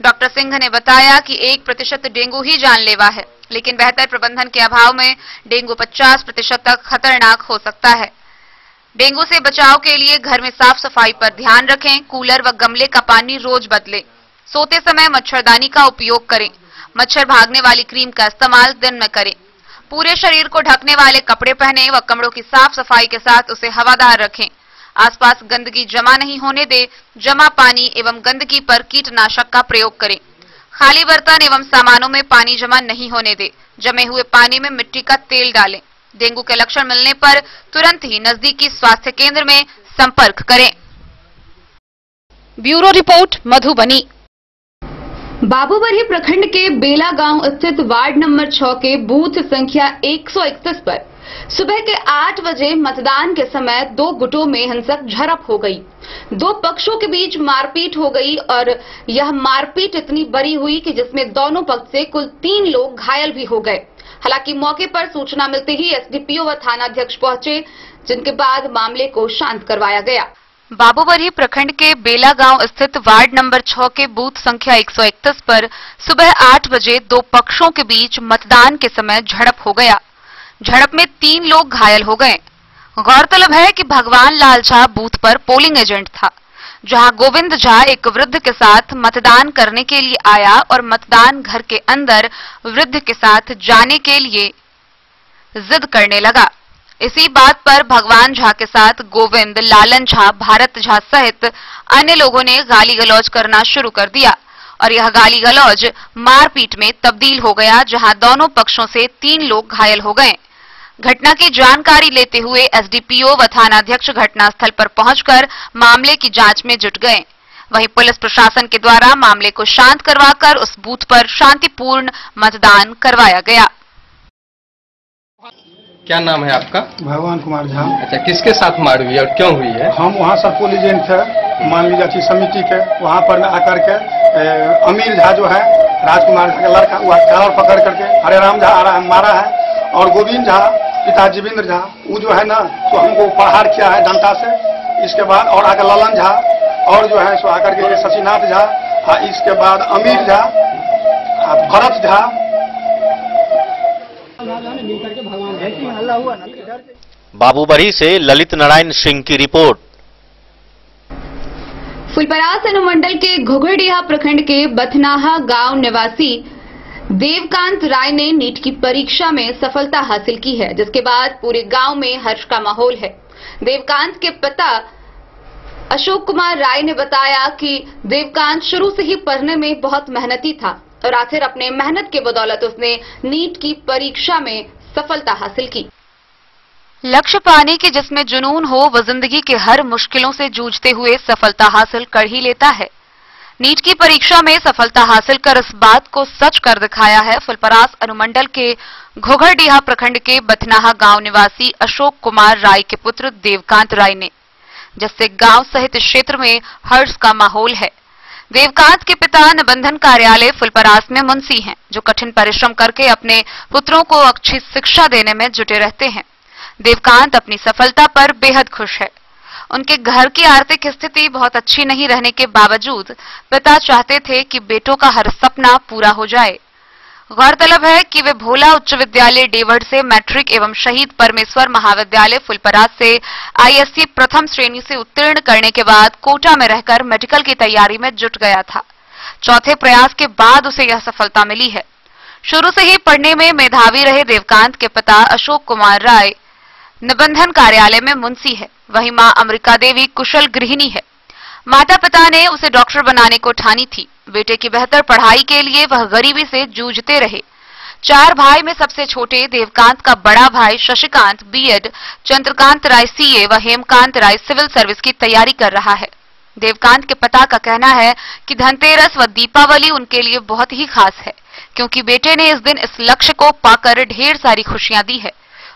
डॉक्टर सिंह ने बताया कि 1% डेंगू ही जानलेवा है, लेकिन बेहतर प्रबंधन के अभाव में डेंगू 50% तक खतरनाक हो सकता है। डेंगू से बचाव के लिए घर में साफ सफाई पर ध्यान रखें। कूलर व गमले का पानी रोज बदलें। सोते समय मच्छरदानी का उपयोग करें। मच्छर भागने वाली क्रीम का इस्तेमाल दिन में करें। पूरे शरीर को ढकने वाले कपड़े पहने व कमरों की साफ सफाई के साथ उसे हवादार रखें। आसपास गंदगी जमा नहीं होने दें। जमा पानी एवं गंदगी पर कीटनाशक का प्रयोग करें। खाली बर्तन एवं सामानों में पानी जमा नहीं होने दें। जमे हुए पानी में मिट्टी का तेल डालें। डेंगू के लक्षण मिलने पर तुरंत ही नजदीकी स्वास्थ्य केंद्र में संपर्क करें। Bureau report, Madhubani. बाबूबरी प्रखंड के बेला गांव स्थित वार्ड नंबर 6 के बूथ संख्या 131 पर सुबह के 8 बजे मतदान के समय 2 गुटों में हिंसक झड़प हो गई। 2 पक्षों के बीच मारपीट हो गई और यह मारपीट इतनी बड़ी हुई कि जिसमें दोनों पक्ष से कुल 3 लोग घायल भी हो गए। हालांकि मौके पर सूचना मिलते ही एसडीपीओ व थानाध्यक्ष पहुंचे, जिनके बाद मामले को शांत करवाया गया। बाबूबरी प्रखंड के बेला गांव स्थित वार्ड नंबर 6 के बूथ संख्या 131 पर सुबह 8 बजे 2 पक्षों के बीच मतदान के समय झड़प हो गया। झड़प में 3 लोग घायल हो गए। गौरतलब है कि भगवान लाल झा बूथ पर पोलिंग एजेंट था, जहां गोविंद झा एक वृद्ध के साथ मतदान करने के लिए आया और मतदान घर के अंदर वृद्ध के साथ जाने के लिए जिद करने लगा। इसी बात पर भगवान झा के साथ गोविंद, लालन झा, भारत झा सहित अन्य लोगों ने गाली गलौज करना शुरू कर दिया और यह गाली गलौज मारपीट में तब्दील हो गया, जहां दोनों पक्षों से 3 लोग घायल हो गए। घटना की जानकारी लेते हुए एसडीपीओ व थानाध्यक्ष घटनास्थल पर पहुंचकर मामले की जांच में जुट गए। वहीं पुलिस प्रशासन के द्वारा मामले को शांत करवाकर उस बूथ पर शांतिपूर्ण मतदान करवाया गया। क्या नाम है आपका? भगवान कुमार झा। अच्छा, किसके साथ मार हुई है और क्यों हुई है? हम वहाँ सब पोल एजेंट थे, मान लीजिए अच्छी समिति के, वहाँ पर में आकर के अमीर झा जो है, राजकुमार झा का लड़का, वह कॉलर पकड़ करके हरे राम झा मारा है और गोविंद झा पिता जीवेंद्र झा वो जो है ना तो हमको प्रहार किया है डंडा से। इसके बाद और आकर ललन झा और जो है सो आकर के शशिनाथ झा, इसके बाद अमीर झा, भरत झा बाबूबरी से ललित नारायण सिंह की रिपोर्ट। फुलपरास अनुमंडल के घुघड़ीहा प्रखंड के बथनाहा गांव निवासी देवकांत राय ने नीट की परीक्षा में सफलता हासिल की है, जिसके बाद पूरे गांव में हर्ष का माहौल है। देवकांत के पिता अशोक कुमार राय ने बताया कि देवकांत शुरू से ही पढ़ने में बहुत मेहनती था और आखिर अपने मेहनत के बदौलत उसने नीट की परीक्षा में सफलता हासिल की। लक्ष्य पाने की जिसमें जुनून हो वह जिंदगी के हर मुश्किलों से जूझते हुए सफलता हासिल कर ही लेता है। नीट की परीक्षा में सफलता हासिल कर इस बात को सच कर दिखाया है फुलपरास अनुमंडल के घुघड़ीहा प्रखंड के बथनाहा गांव निवासी अशोक कुमार राय के पुत्र देवकांत राय ने, जिससे गांव सहित क्षेत्र में हर्ष का माहौल है। देवकांत के पिता निबंधन कार्यालय फुलपरास में मुंशी हैं, जो कठिन परिश्रम करके अपने पुत्रों को अच्छी शिक्षा देने में जुटे रहते हैं। देवकांत अपनी सफलता पर बेहद खुश है। उनके घर की आर्थिक स्थिति बहुत अच्छी नहीं रहने के बावजूद पिता चाहते थे कि बेटों का हर सपना पूरा हो जाए। गौरतलब है कि वे भोला उच्च विद्यालय डेवढ़ से मैट्रिक एवं शहीद परमेश्वर महाविद्यालय फुलपरास से आईएससी प्रथम श्रेणी से उत्तीर्ण करने के बाद कोटा में रहकर मेडिकल की तैयारी में जुट गया था। चौथे प्रयास के बाद उसे यह सफलता मिली है। शुरू से ही पढ़ने में मेधावी रहे देवकांत के पिता अशोक कुमार राय निबंधन कार्यालय में मुंशी है। वहीं मां अमृका देवी कुशल गृहिणी है। माता पिता ने उसे डॉक्टर बनाने को ठानी थी। बेटे की बेहतर पढ़ाई के लिए वह गरीबी से जूझते रहे। 4 भाई में सबसे छोटे देवकांत का बड़ा भाई शशिकांत बीएड, चंद्रकांत राय सीए व हेमकांत राय सिविल सर्विस की तैयारी कर रहा है। देवकांत के पिता का कहना है कि धनतेरस व दीपावली उनके लिए बहुत ही खास है, क्योंकि बेटे ने इस दिन इस लक्ष्य को पाकर ढेर सारी खुशियां दी है।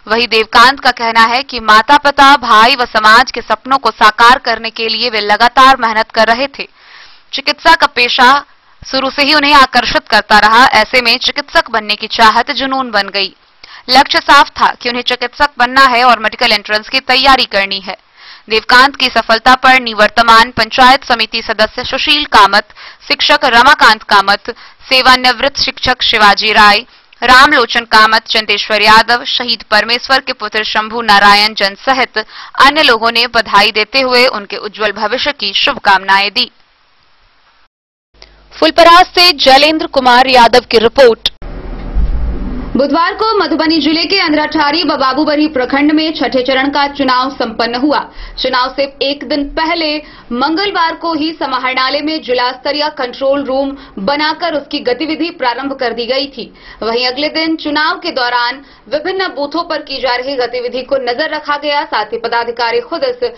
वही देवकांत का कहना है कि माता पिता, भाई व समाज के सपनों को साकार करने के लिए वे लगातार मेहनत कर रहे थे। चिकित्सा का पेशा शुरू से ही उन्हें आकर्षित करता रहा। ऐसे में चिकित्सक बनने की चाहत जुनून बन गई। लक्ष्य साफ था कि उन्हें चिकित्सक बनना है और मेडिकल एंट्रेंस की तैयारी करनी है। देवकांत की सफलता पर निवर्तमान पंचायत समिति सदस्य सुशील कामत, शिक्षक रमाकांत कामत, सेवानिवृत्त शिक्षक शिवाजी राय, रामलोचन कामत, चंदेश्वर यादव, शहीद परमेश्वर के पुत्र शंभू नारायण जैन सहित अन्य लोगों ने बधाई देते हुए उनके उज्जवल भविष्य की शुभकामनाएं दी। फुलपरास से जैलेंद्र कुमार यादव की रिपोर्ट। बुधवार को मधुबनी जिले के अंद्राठारी व बाबूबरी प्रखंड में छठे चरण का चुनाव संपन्न हुआ। चुनाव से एक दिन पहले मंगलवार को ही समाहरणालय में जिला स्तरीय कंट्रोल रूम बनाकर उसकी गतिविधि प्रारंभ कर दी गई थी। वहीं अगले दिन चुनाव के दौरान विभिन्न बूथों पर की जा रही गतिविधि को नजर रखा गया। साथ ही पदाधिकारी खुद इस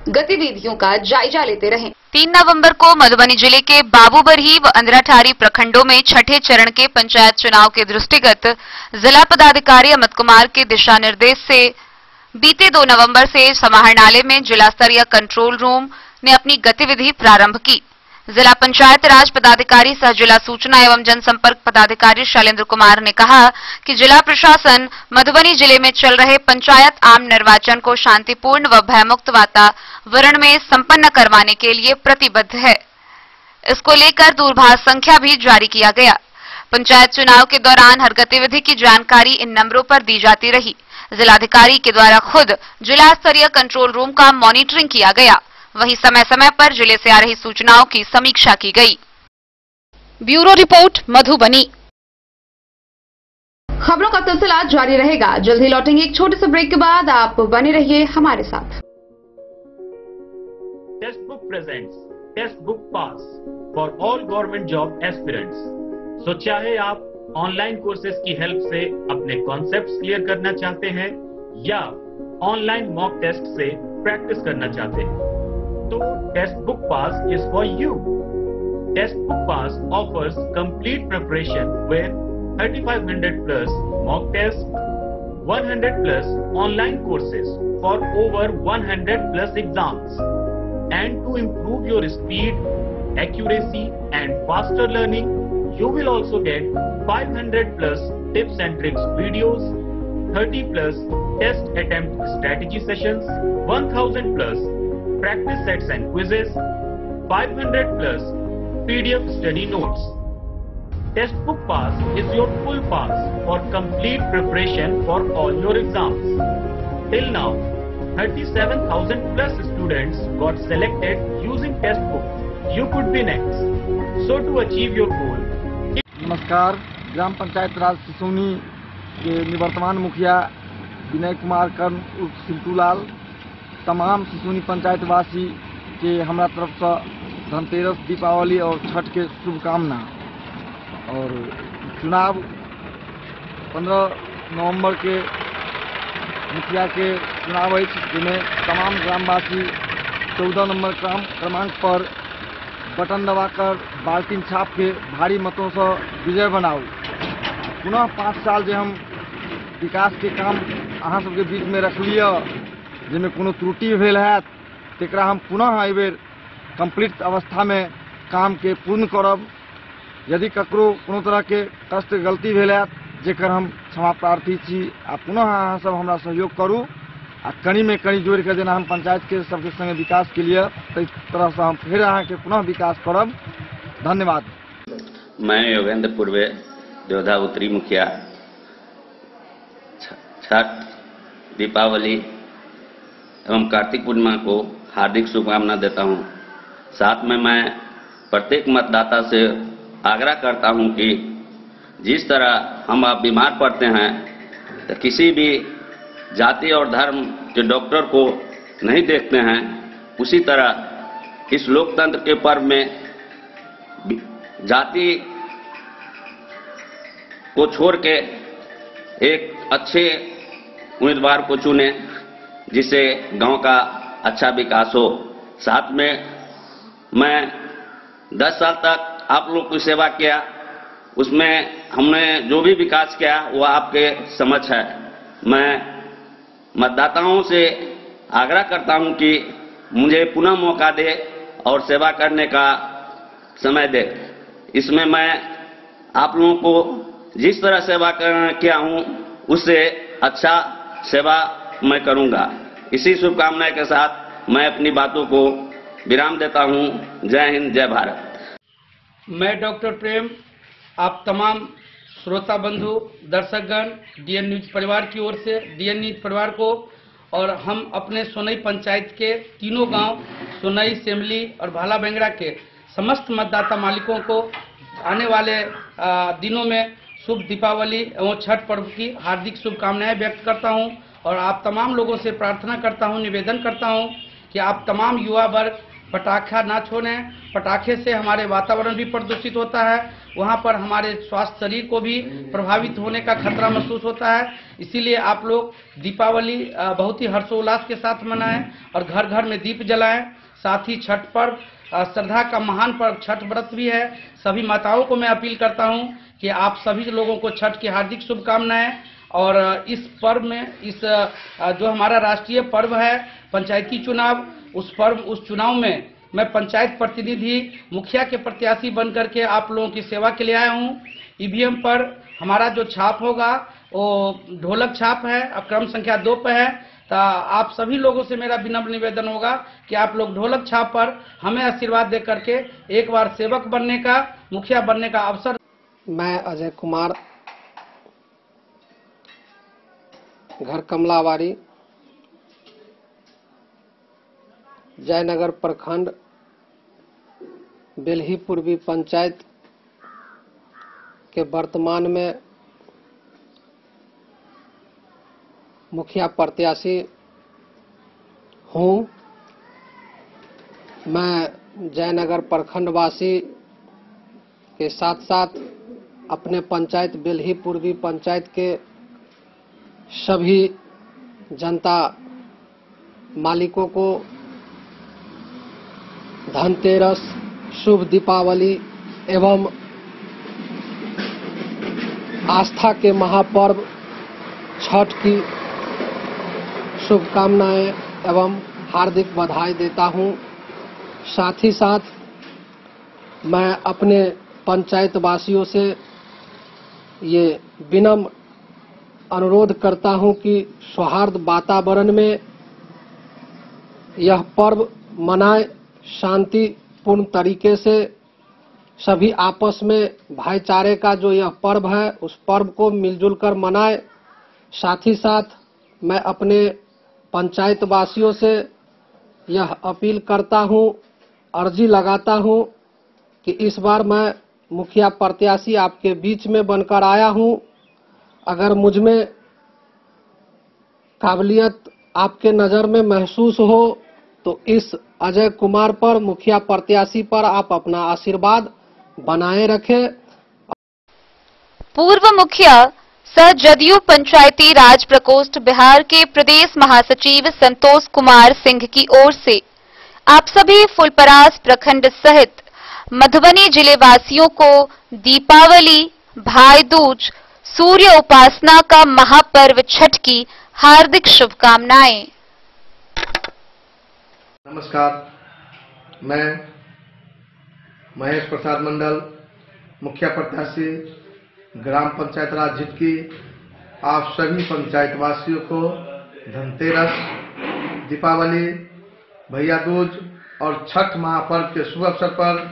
गतिविधियों का जायजा लेते रहे। 3 नवंबर को मधुबनी जिले के बाबूबरही व अंद्राठारी प्रखंडों में छठे चरण के पंचायत चुनाव के दृष्टिगत जिला पदाधिकारी अमित कुमार के दिशा निर्देश से बीते 2 नवंबर से समाहरणालय में जिला स्तरीय कंट्रोल रूम ने अपनी गतिविधि प्रारंभ की। जिला पंचायत राज पदाधिकारी सह जिला सूचना एवं जनसंपर्क पदाधिकारी शैलेंद्र कुमार ने कहा कि जिला प्रशासन मधुबनी जिले में चल रहे पंचायत आम निर्वाचन को शांतिपूर्ण व भयमुक्त वातावरण में संपन्न करवाने के लिए प्रतिबद्ध है। इसको लेकर दूरभाष संख्या भी जारी किया गया। पंचायत चुनाव के दौरान हर गतिविधि की जानकारी इन नंबरों पर दी जाती रही। जिलाधिकारी के द्वारा खुद जिला स्तरीय कंट्रोल रूम का मॉनिटरिंग किया गया। वहीं समय समय पर जिले से आ रही सूचनाओं की समीक्षा की गई। Bureau report Madhubani. खबरों का सिलसिला जारी रहेगा। जल्द ही लौटेंगे एक छोटे से ब्रेक के बाद। आप बने रहिए हमारे साथ। Text book presents text book pass for all government job aspirants. So चाहे आप ऑनलाइन कोर्सेज की हेल्प से अपने कॉन्सेप्ट्स क्लियर करना चाहते हैं या ऑनलाइन मॉक टेस्ट से प्रैक्टिस करना चाहते हैं, तो text book pass is for you. Test book pass offers complete preparation with 3500 plus mock tests, 100 plus online courses for over 100 plus exams. And to improve your speed, accuracy and faster learning, you will also get 500 plus tips and tricks videos, 30 plus test attempt strategy sessions, 1000 plus practice sets and quizzes, 500 plus PDF study notes. Textbook Pass is your full pass for complete preparation for all your exams. Till now, 37,000 plus students got selected using textbook. You could be next. So to achieve your goal. नमस्कार। ग्राम पंचायत राज सिसोनी के निवर्तमान मुखिया विनय कुमार कर्ण उर्फ सिंटूलाल तमाम सिसोनी पंचायत वासी के हमारा तरफ से धनतेरस, दीपावली और छठ के शुभकामना। और चुनाव 15 नवंबर के मुखिया के चुनाव है, जिसमें तमाम ग्रामवासी 14 नंबर क्रमांक पर बटन दबाकर बाल्टीन छाप के भारी मतों से विजय बनाओ। पुनः 5 साल जो हम विकास के काम अहाँ सबके बीच में रख लिया, जिसमें कोनो त्रुटि भेल है तेकरा हम पुनः एहि बेर कंप्लीट अवस्था में काम के पूर्ण करब। यदि ककरो कोनो तरह के कष्ट गलती भेल है जेकर हम क्षमा प्रार्थी छी, आ पुनः अहाँ सब हमरा सहयोग करू आ कड़ी में कड़ी जोड़ के जेना हम पंचायत के सबके संगे विकास के लिए इस तरह से हम फिर अहाँ के पुनः विकास करब। धन्यवाद। मैं योगेंद्र पूर्वे देवधा उत्तरी मुखिया छठ, दीपावली एवं कार्तिक पूर्णिमा को हार्दिक शुभकामना देता हूं। साथ में मैं प्रत्येक मतदाता से आग्रह करता हूं कि जिस तरह हम आप बीमार पड़ते हैं तो किसी भी जाति और धर्म के डॉक्टर को नहीं देखते हैं, उसी तरह इस लोकतंत्र के पर्व में जाति को छोड़ के एक अच्छे उम्मीदवार को चुने जिससे गांव का अच्छा विकास हो। साथ में मैं 10 साल तक आप लोग की सेवा किया, उसमें हमने जो भी विकास किया वो आपके समझ है। मैं मतदाताओं से आग्रह करता हूं कि मुझे पुनः मौका दे और सेवा करने का समय दे। इसमें मैं आप लोगों को जिस तरह सेवा किया हूं उससे अच्छा सेवा मैं करूंगा। इसी शुभकामना के साथ मैं अपनी बातों को विराम देता हूं। जय हिंद, जय भारत। मैं डॉक्टर प्रेम आप तमाम श्रोता बंधु, दर्शकगण, डीएन न्यूज परिवार की ओर से डीएन न्यूज परिवार को और हम अपने सोनई पंचायत के तीनों गांव सोनई, सेमली और भाला बेंगड़ा के समस्त मतदाता मालिकों को आने वाले दिनों में शुभ दीपावली एवं छठ पर्व की हार्दिक शुभकामनाएं व्यक्त करता हूं। और आप तमाम लोगों से प्रार्थना करता हूं, निवेदन करता हूं कि आप तमाम युवा वर्ग पटाखा ना छोड़ें। पटाखे से हमारे वातावरण भी प्रदूषित होता है, वहां पर हमारे स्वास्थ्य शरीर को भी प्रभावित होने का खतरा महसूस होता है। इसीलिए आप लोग दीपावली बहुत ही हर्षोल्लास के साथ मनाएं और घर घर में दीप जलाएं। साथ ही छठ पर्व श्रद्धा का महान पर्व छठ व्रत भी है। सभी माताओं को मैं अपील करता हूं कि आप सभी लोगों को छठ की हार्दिक शुभकामनाएं। और इस पर्व में जो हमारा राष्ट्रीय पर्व है पंचायती चुनाव, उस चुनाव में मैं पंचायत प्रतिनिधि मुखिया के प्रत्याशी बनकर के आप लोगों की सेवा के लिए आया हूं। ईवीएम पर हमारा जो छाप होगा वो ढोलक छाप है, अब क्रम संख्या 2 पे है। तो आप सभी लोगों से मेरा विनम्र निवेदन होगा कि आप लोग ढोलक छाप पर हमें आशीर्वाद दे करके एक बार सेवक बनने का, मुखिया बनने का अवसर। मैं अजय कुमार, घर कमलावाड़ी, जयनगर प्रखंड, बेल्ही पूर्वी पंचायत के वर्तमान में मुखिया प्रत्याशी हूँ। मैं जयनगर प्रखंड वासी के साथ साथ अपने पंचायत बेल्ही पूर्वी पंचायत के सभी जनता मालिकों को धनतेरस, शुभ दीपावली एवं आस्था के महापर्व छठ की शुभकामनाएं एवं हार्दिक बधाई देता हूं। साथ ही साथ मैं अपने पंचायत वासियों से ये विनम्र अनुरोध करता हूं कि सौहार्द वातावरण में यह पर्व मनाएं, शांतिपूर्ण तरीके से सभी आपस में भाईचारे का जो यह पर्व है उस पर्व को मिलजुल कर मनाएं। साथ ही साथ मैं अपने पंचायत वासियों से यह अपील करता हूं, अर्जी लगाता हूं कि इस बार मैं मुखिया प्रत्याशी आपके बीच में बनकर आया हूं। अगर मुझ में काबिलियत आपके नज़र में महसूस हो तो इस अजय कुमार पर, मुखिया प्रत्याशी पर आप अपना आशीर्वाद बनाए रखें। पूर्व मुखिया सह जदयू पंचायती राज प्रकोष्ठ बिहार के प्रदेश महासचिव संतोष कुमार सिंह की ओर से आप सभी फुलपरास प्रखंड सहित मधुबनी जिले वासियों को दीपावली, भाई दूज, सूर्य उपासना का महापर्व छठ की हार्दिक शुभकामनाएं। नमस्कार, मैं महेश प्रसाद मंडल, मुखिया प्रत्याशी ग्राम पंचायत राज झिटकी, आप सभी पंचायत वासियों को धनतेरस, दीपावली, भैया दूज और छठ महापर्व के शुभ अवसर पर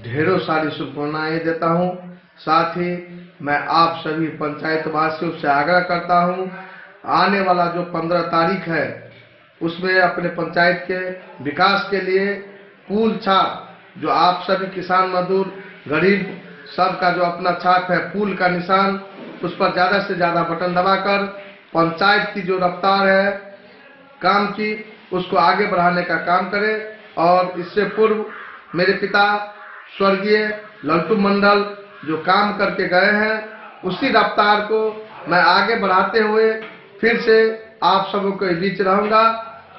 ढेरों सारी शुभकामनाएं देता हूं। साथ ही मैं आप सभी पंचायत वासियों से आग्रह करता हूं, आने वाला जो 15 तारीख है उसमें अपने पंचायत के विकास के लिए फूल छाप, जो आप सभी किसान मजदूर गरीब सबका जो अपना छाप है फूल का निशान, उस पर ज्यादा से ज्यादा बटन दबाकर पंचायत की जो रफ्तार है काम की उसको आगे बढ़ाने का काम करें। और इससे पूर्व मेरे पिता स्वर्गीय लल्टू मंडल जो काम करके गए हैं उसी रफ्तार को मैं आगे बढ़ाते हुए फिर से आप सबों के बीच रहूंगा।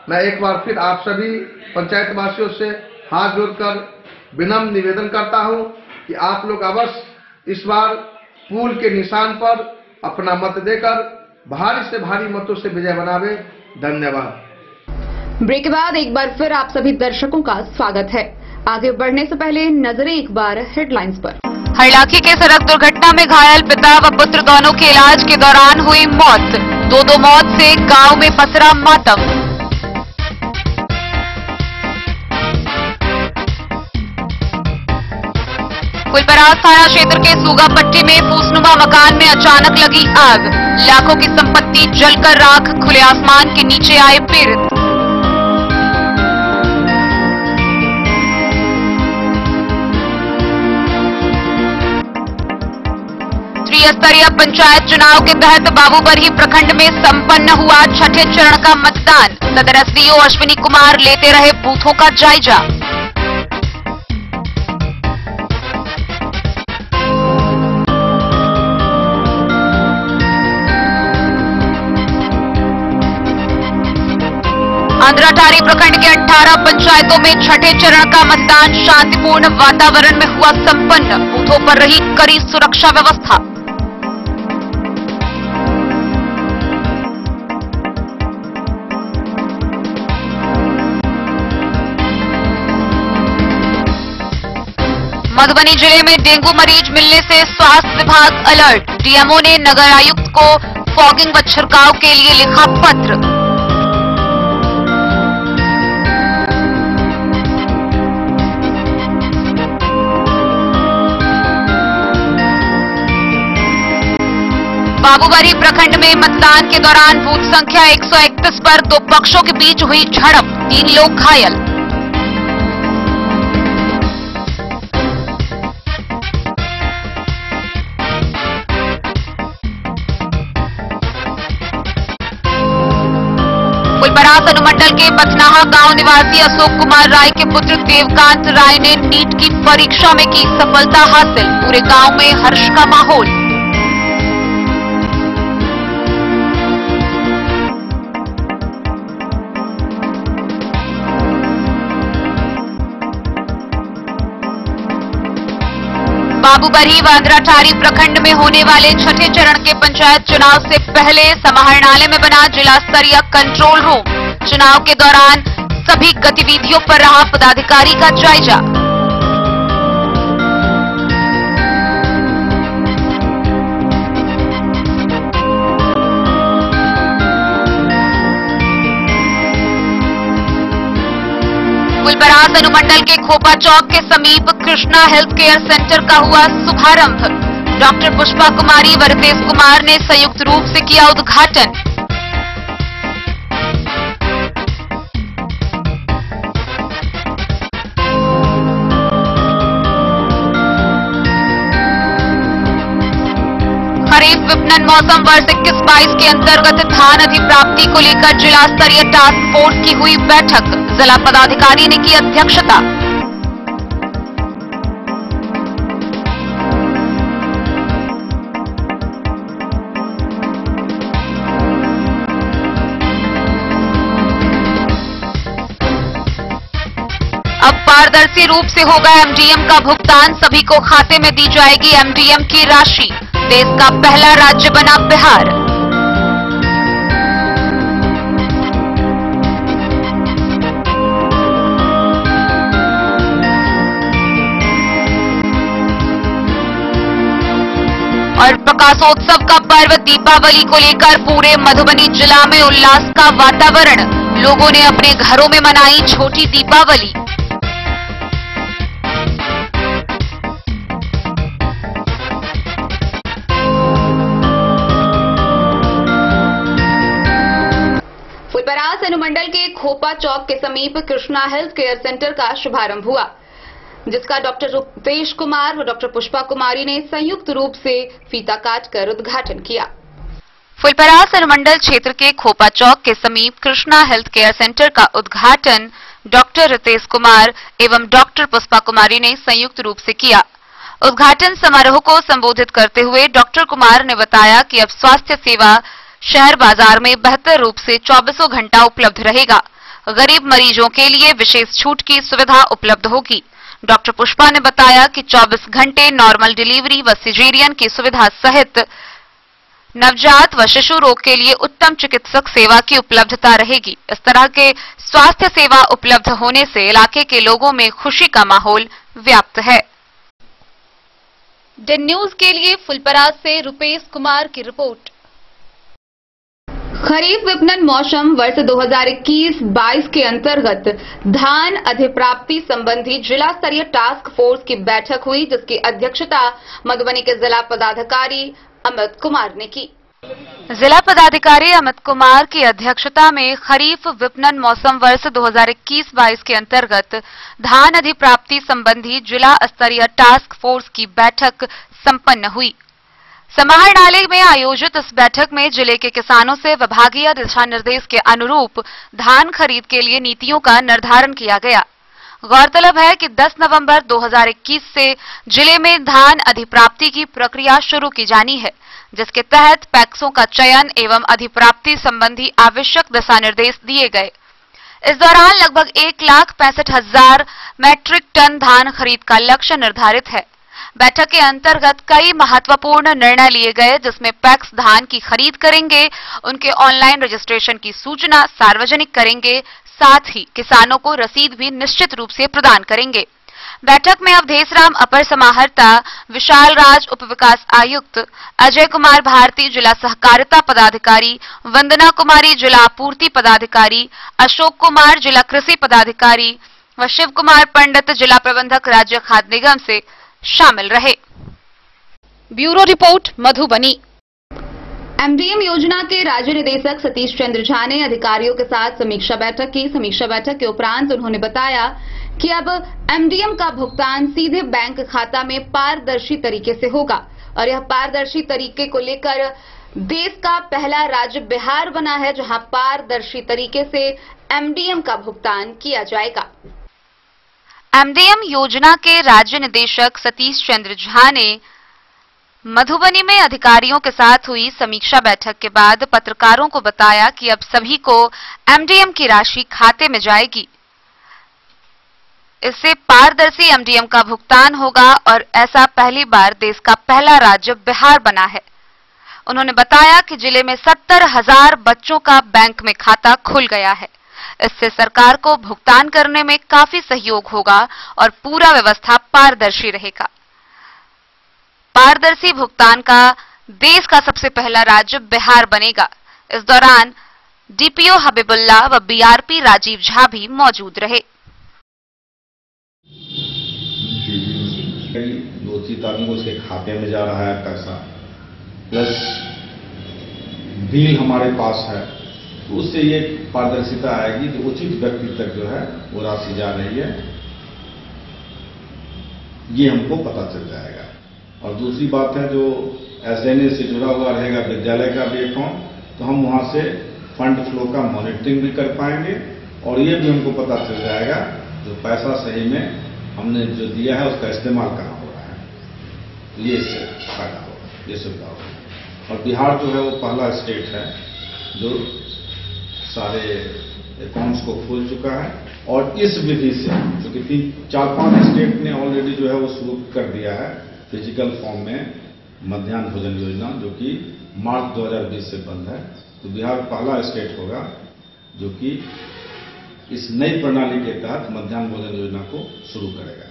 मैं एक बार फिर आप सभी पंचायत वासियों से हाथ जोड़कर विनम्र निवेदन करता हूं कि आप लोग अवश्य इस बार फूल के निशान पर अपना मत देकर भारी से भारी मतों से विजय बनावे। धन्यवाद। ब्रेक के बाद एक बार फिर आप सभी दर्शकों का स्वागत है। आगे बढ़ने से पहले नजरें एक बार हेडलाइंस पर। हरलाखी के सड़क दुर्घटना में घायल पिता व पुत्र दोनों के इलाज के दौरान हुई मौत। दो मौत से गांव में पसरा मातम। फुलपरास थाना क्षेत्र के सूगापट्टी में फूसनुमा मकान में अचानक लगी आग। लाखों की संपत्ति जलकर राख, खुले आसमान के नीचे आए पीड़ित। त्रिस्तरीय पंचायत चुनाव के तहत बाबूबरही प्रखंड में संपन्न हुआ छठे चरण का मतदान। सदर एसडीओ अश्विनी कुमार लेते रहे बूथों का जायजा। आंध्राटारी प्रखंड के 18 पंचायतों में छठे चरण का मतदान शांतिपूर्ण वातावरण में हुआ संपन्न। बूथों पर रही कड़ी सुरक्षा व्यवस्था। मधुबनी जिले में डेंगू मरीज मिलने से स्वास्थ्य विभाग अलर्ट। डीएमओ ने नगर आयुक्त को फॉगिंग व छिड़काव के लिए लिखा पत्र। बाबूबरही प्रखंड में मतदान के दौरान बूथ संख्या 131 पर दो पक्षों के बीच हुई झड़प, 3 लोग घायल। फुलपरास अनुमंडल के बथनाहा गांव निवासी अशोक कुमार राय के पुत्र देवकांत राय ने नीट की परीक्षा में की सफलता हासिल। पूरे गांव में हर्ष का माहौल। बाबूबरही व आंध्राटारी प्रखंड में होने वाले छठे चरण के पंचायत चुनाव से पहले समाहरणालय में बना जिला स्तरीय कंट्रोल रूम। चुनाव के दौरान सभी गतिविधियों पर रहा पदाधिकारी का जायजा। फुलपरास अनुमंडल के खोपा चौक के समीप कृष्णा हेल्थ केयर सेंटर का हुआ शुभारंभ। डॉक्टर पुष्पा कुमारी व रितेश कुमार ने संयुक्त रूप से किया उद्घाटन। खरीफ विपणन मौसम वर्ष 21-22 के अंतर्गत धान अधिप्राप्ति को लेकर जिला स्तरीय टास्क फोर्स की हुई बैठक। जिला पदाधिकारी ने की अध्यक्षता। अब पारदर्शी रूप से होगा एमडीएम का भुगतान। सभी को खाते में दी जाएगी एमडीएम की राशि। देश का पहला राज्य बना बिहार। और प्रकाशोत्सव का पर्व दीपावली को लेकर पूरे मधुबनी जिला में उल्लास का वातावरण। लोगों ने अपने घरों में मनाई छोटी दीपावली। फुलपरास अनुमंडल के खोपा चौक के समीप कृष्णा हेल्थ केयर सेंटर का शुभारंभ हुआ, जिसका डॉक्टर रितेश कुमार व डॉक्टर पुष्पा कुमारी ने संयुक्त रूप से फीता काटकर उद्घाटन किया। फुलपरास अनुमंडल क्षेत्र के खोपा चौक के समीप कृष्णा हेल्थ केयर सेंटर का उद्घाटन डॉक्टर रितेश कुमार एवं डॉक्टर पुष्पा कुमारी ने संयुक्त रूप से किया। उद्घाटन समारोह को संबोधित करते हुए डॉक्टर कुमार ने बताया कि अब स्वास्थ्य सेवा शहर बाजार में बेहतर रूप से 24 घंटा उपलब्ध रहेगा। गरीब मरीजों के लिए विशेष छूट की सुविधा उपलब्ध होगी। डॉक्टर पुष्पा ने बताया कि 24 घंटे नॉर्मल डिलीवरी व सिजेरियन की सुविधा सहित नवजात व शिशु रोग के लिए उत्तम चिकित्सक सेवा की उपलब्धता रहेगी। इस तरह के स्वास्थ्य सेवा उपलब्ध होने से इलाके के लोगों में खुशी का माहौल व्याप्त है। डेन न्यूज के लिए फुलपरास से रुपेश कुमार की रिपोर्ट। खरीफ विपणन मौसम वर्ष 2021-22 के अंतर्गत धान अधिप्राप्ति संबंधी जिला स्तरीय टास्क फोर्स की बैठक हुई, जिसकी अध्यक्षता मधुबनी के जिला पदाधिकारी अमित कुमार ने की। जिला पदाधिकारी अमित कुमार की अध्यक्षता में खरीफ विपणन मौसम वर्ष 2021-22 के अंतर्गत धान अधिप्राप्ति संबंधी जिला स्तरीय टास्क फोर्स की बैठक संपन्न हुई। समाहरणालय में आयोजित इस बैठक में जिले के किसानों से विभागीय दिशा निर्देश के अनुरूप धान खरीद के लिए नीतियों का निर्धारण किया गया। गौरतलब है कि 10 नवंबर 2021 से जिले में धान अधिप्राप्ति की प्रक्रिया शुरू की जानी है, जिसके तहत पैक्सों का चयन एवं अधिप्राप्ति संबंधी आवश्यक दिशा निर्देश दिए गए। इस दौरान लगभग 1,65,000 मैट्रिक टन धान खरीद का लक्ष्य निर्धारित है। बैठक के अंतर्गत कई महत्वपूर्ण निर्णय लिए गए, जिसमें पैक्स धान की खरीद करेंगे, उनके ऑनलाइन रजिस्ट्रेशन की सूचना सार्वजनिक करेंगे, साथ ही किसानों को रसीद भी निश्चित रूप से प्रदान करेंगे। बैठक में अवधेश राम अपर समाहर्ता, विशाल राज उप विकास आयुक्त, अजय कुमार भारती जिला सहकारिता पदाधिकारी, वंदना कुमारी जिला आपूर्ति पदाधिकारी, अशोक कुमार जिला कृषि पदाधिकारी व शिव कुमार पंडित जिला प्रबंधक राज्य खाद्य निगम से शामिल रहे। Bureau report Madhubani. एमडीएम योजना के राज्य निदेशक सतीश चंद्र झा ने अधिकारियों के साथ समीक्षा बैठक की। समीक्षा बैठक के उपरांत उन्होंने बताया कि अब एमडीएम का भुगतान सीधे बैंक खाता में पारदर्शी तरीके से होगा और यह पारदर्शी तरीके को लेकर देश का पहला राज्य बिहार बना है, जहां पारदर्शी तरीके से एमडीएम का भुगतान किया जाएगा। एमडीएम योजना के राज्य निदेशक सतीश चंद्र झा ने मधुबनी में अधिकारियों के साथ हुई समीक्षा बैठक के बाद पत्रकारों को बताया कि अब सभी को एमडीएम की राशि खाते में जाएगी। इससे पारदर्शी एमडीएम का भुगतान होगा और ऐसा पहली बार देश का पहला राज्य बिहार बना है। उन्होंने बताया कि जिले में 70,000 बच्चों का बैंक में खाता खुल गया है। इससे सरकार को भुगतान करने में काफी सहयोग होगा और पूरा व्यवस्था पारदर्शी रहेगा। पारदर्शी भुगतान का देश का सबसे पहला राज्य बिहार बनेगा। इस दौरान डीपीओ हबीबुल्ला व बीआरपी राजीव झा भी मौजूद रहे। जो उचित आदमी को उसके खाते में जा रहा है पैसा, प्लस बिल हमारे पास है, तो उससे ये पारदर्शिता आएगी कि उचित व्यक्ति तक जो है वो राशि जा रही है, ये हमको पता चल जाएगा। और दूसरी बात है, जो SNA से जुड़ा हुआ रहेगा विद्यालय का भी अकाउंट, तो हम वहां से फंड फ्लो का मॉनिटरिंग भी कर पाएंगे और ये भी हमको पता चल जाएगा जो पैसा सही में हमने जो दिया है उसका इस्तेमाल कहाँ हो रहा है। ये इससे फायदा होगा, ये सुविधा होगा। और बिहार जो है वो पहला स्टेट है जो सारे अकाउंट्स को खोल चुका है और इस विधि से, क्योंकि 4-5 स्टेट ने ऑलरेडी जो है वो शुरू कर दिया है फिजिकल फॉर्म में मध्याह्न भोजन योजना, जो कि मार्च 2020 से बंद है। तो बिहार पहला स्टेट होगा जो कि इस नई प्रणाली के तहत मध्याह्न भोजन योजना को शुरू करेगा।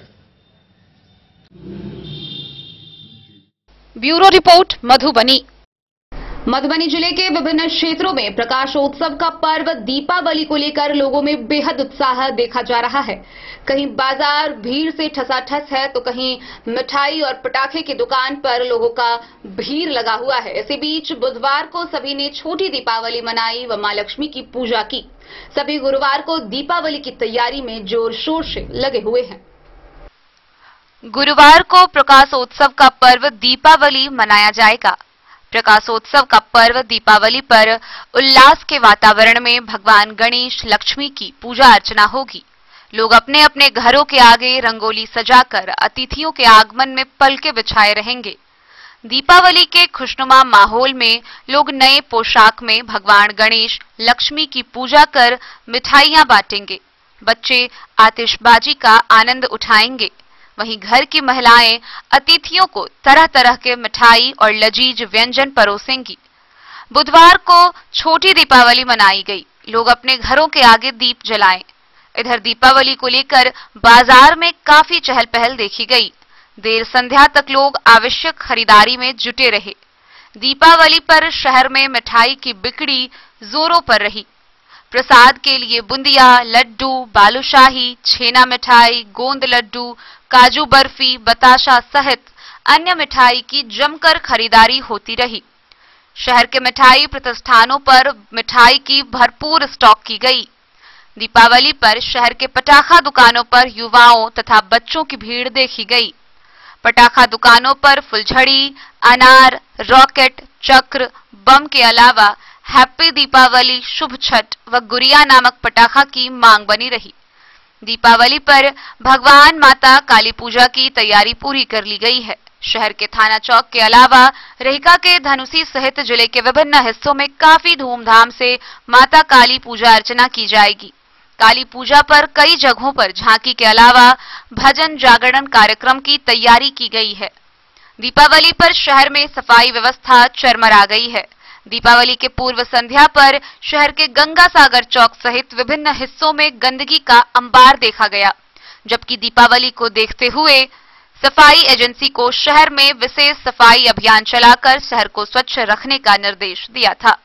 Bureau report Madhubani. मधुबनी जिले के विभिन्न क्षेत्रों में प्रकाशोत्सव का पर्व दीपावली को लेकर लोगों में बेहद उत्साह देखा जा रहा है। कहीं बाजार भीड़ से ठसाठस है तो कहीं मिठाई और पटाखे की दुकान पर लोगों का भीड़ लगा हुआ है। इसी बीच बुधवार को सभी ने छोटी दीपावली मनाई व मां लक्ष्मी की पूजा की। सभी गुरुवार को दीपावली की तैयारी में जोर शोर से लगे हुए हैं। गुरुवार को प्रकाशोत्सव का पर्व दीपावली मनाया जाएगा। प्रकाशोत्सव का पर्व दीपावली पर उल्लास के वातावरण में भगवान गणेश लक्ष्मी की पूजा अर्चना होगी। लोग अपने अपने घरों के आगे रंगोली सजाकर अतिथियों के आगमन में पलके बिछाए रहेंगे। दीपावली के खुशनुमा माहौल में लोग नए पोशाक में भगवान गणेश लक्ष्मी की पूजा कर मिठाइयां बांटेंगे। बच्चे आतिशबाजी का आनंद उठाएंगे। वहीं घर की महिलाएं अतिथियों को तरह तरह के मिठाई और लजीज व्यंजन परोसेंगी। बुधवार को छोटी दीपावली मनाई गई। लोग अपने घरों के आगे दीप जलाएं। इधर दीपावली को लेकर बाजार में काफी चहल पहल देखी गई। देर संध्या तक लोग आवश्यक खरीदारी में जुटे रहे। दीपावली पर शहर में मिठाई की बिक्री जोरों पर रही। प्रसाद के लिए बुंदिया, लड्डू, बालूशाही, छेना मिठाई, गोंद लड्डू, काजू बर्फी, बताशा सहित अन्य मिठाई की जमकर खरीदारी होती रही। शहर के मिठाई प्रतिष्ठानों पर मिठाई की भरपूर स्टॉक की गई। दीपावली पर शहर के पटाखा दुकानों पर युवाओं तथा बच्चों की भीड़ देखी गई। पटाखा दुकानों पर फुलझड़ी, अनार, रॉकेट, चक्र, बम के अलावा हैप्पी दीपावली, शुभ छठ व गुड़िया नामक पटाखा की मांग बनी रही। दीपावली पर भगवान माता काली पूजा की तैयारी पूरी कर ली गई है। शहर के थाना चौक के अलावा रेहका के धनुषी सहित जिले के विभिन्न हिस्सों में काफी धूमधाम से माता काली पूजा अर्चना की जाएगी। काली पूजा पर कई जगहों पर झांकी के अलावा भजन जागरण कार्यक्रम की तैयारी की गई है। दीपावली पर शहर में सफाई व्यवस्था चरमरा गई है। दीपावली के पूर्व संध्या पर शहर के गंगा सागर चौक सहित विभिन्न हिस्सों में गंदगी का अंबार देखा गया, जबकि दीपावली को देखते हुए सफाई एजेंसी को शहर में विशेष सफाई अभियान चलाकर शहर को स्वच्छ रखने का निर्देश दिया था।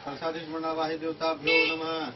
प्रसादित मंडावाही देवताभ्यो नमः।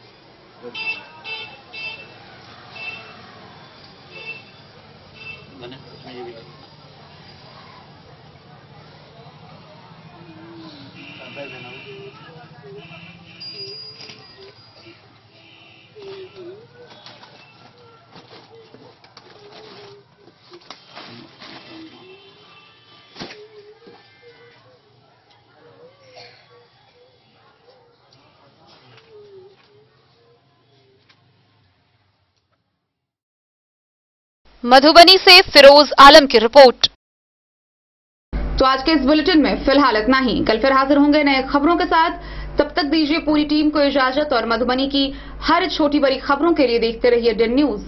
मधुबनी से फिरोज आलम की रिपोर्ट। तो आज के इस बुलेटिन में फिलहाल इतना ही। कल फिर हाजिर होंगे नए खबरों के साथ। तब तक दीजिए पूरी टीम को इजाजत और मधुबनी की हर छोटी बड़ी खबरों के लिए देखते रहिए DN न्यूज।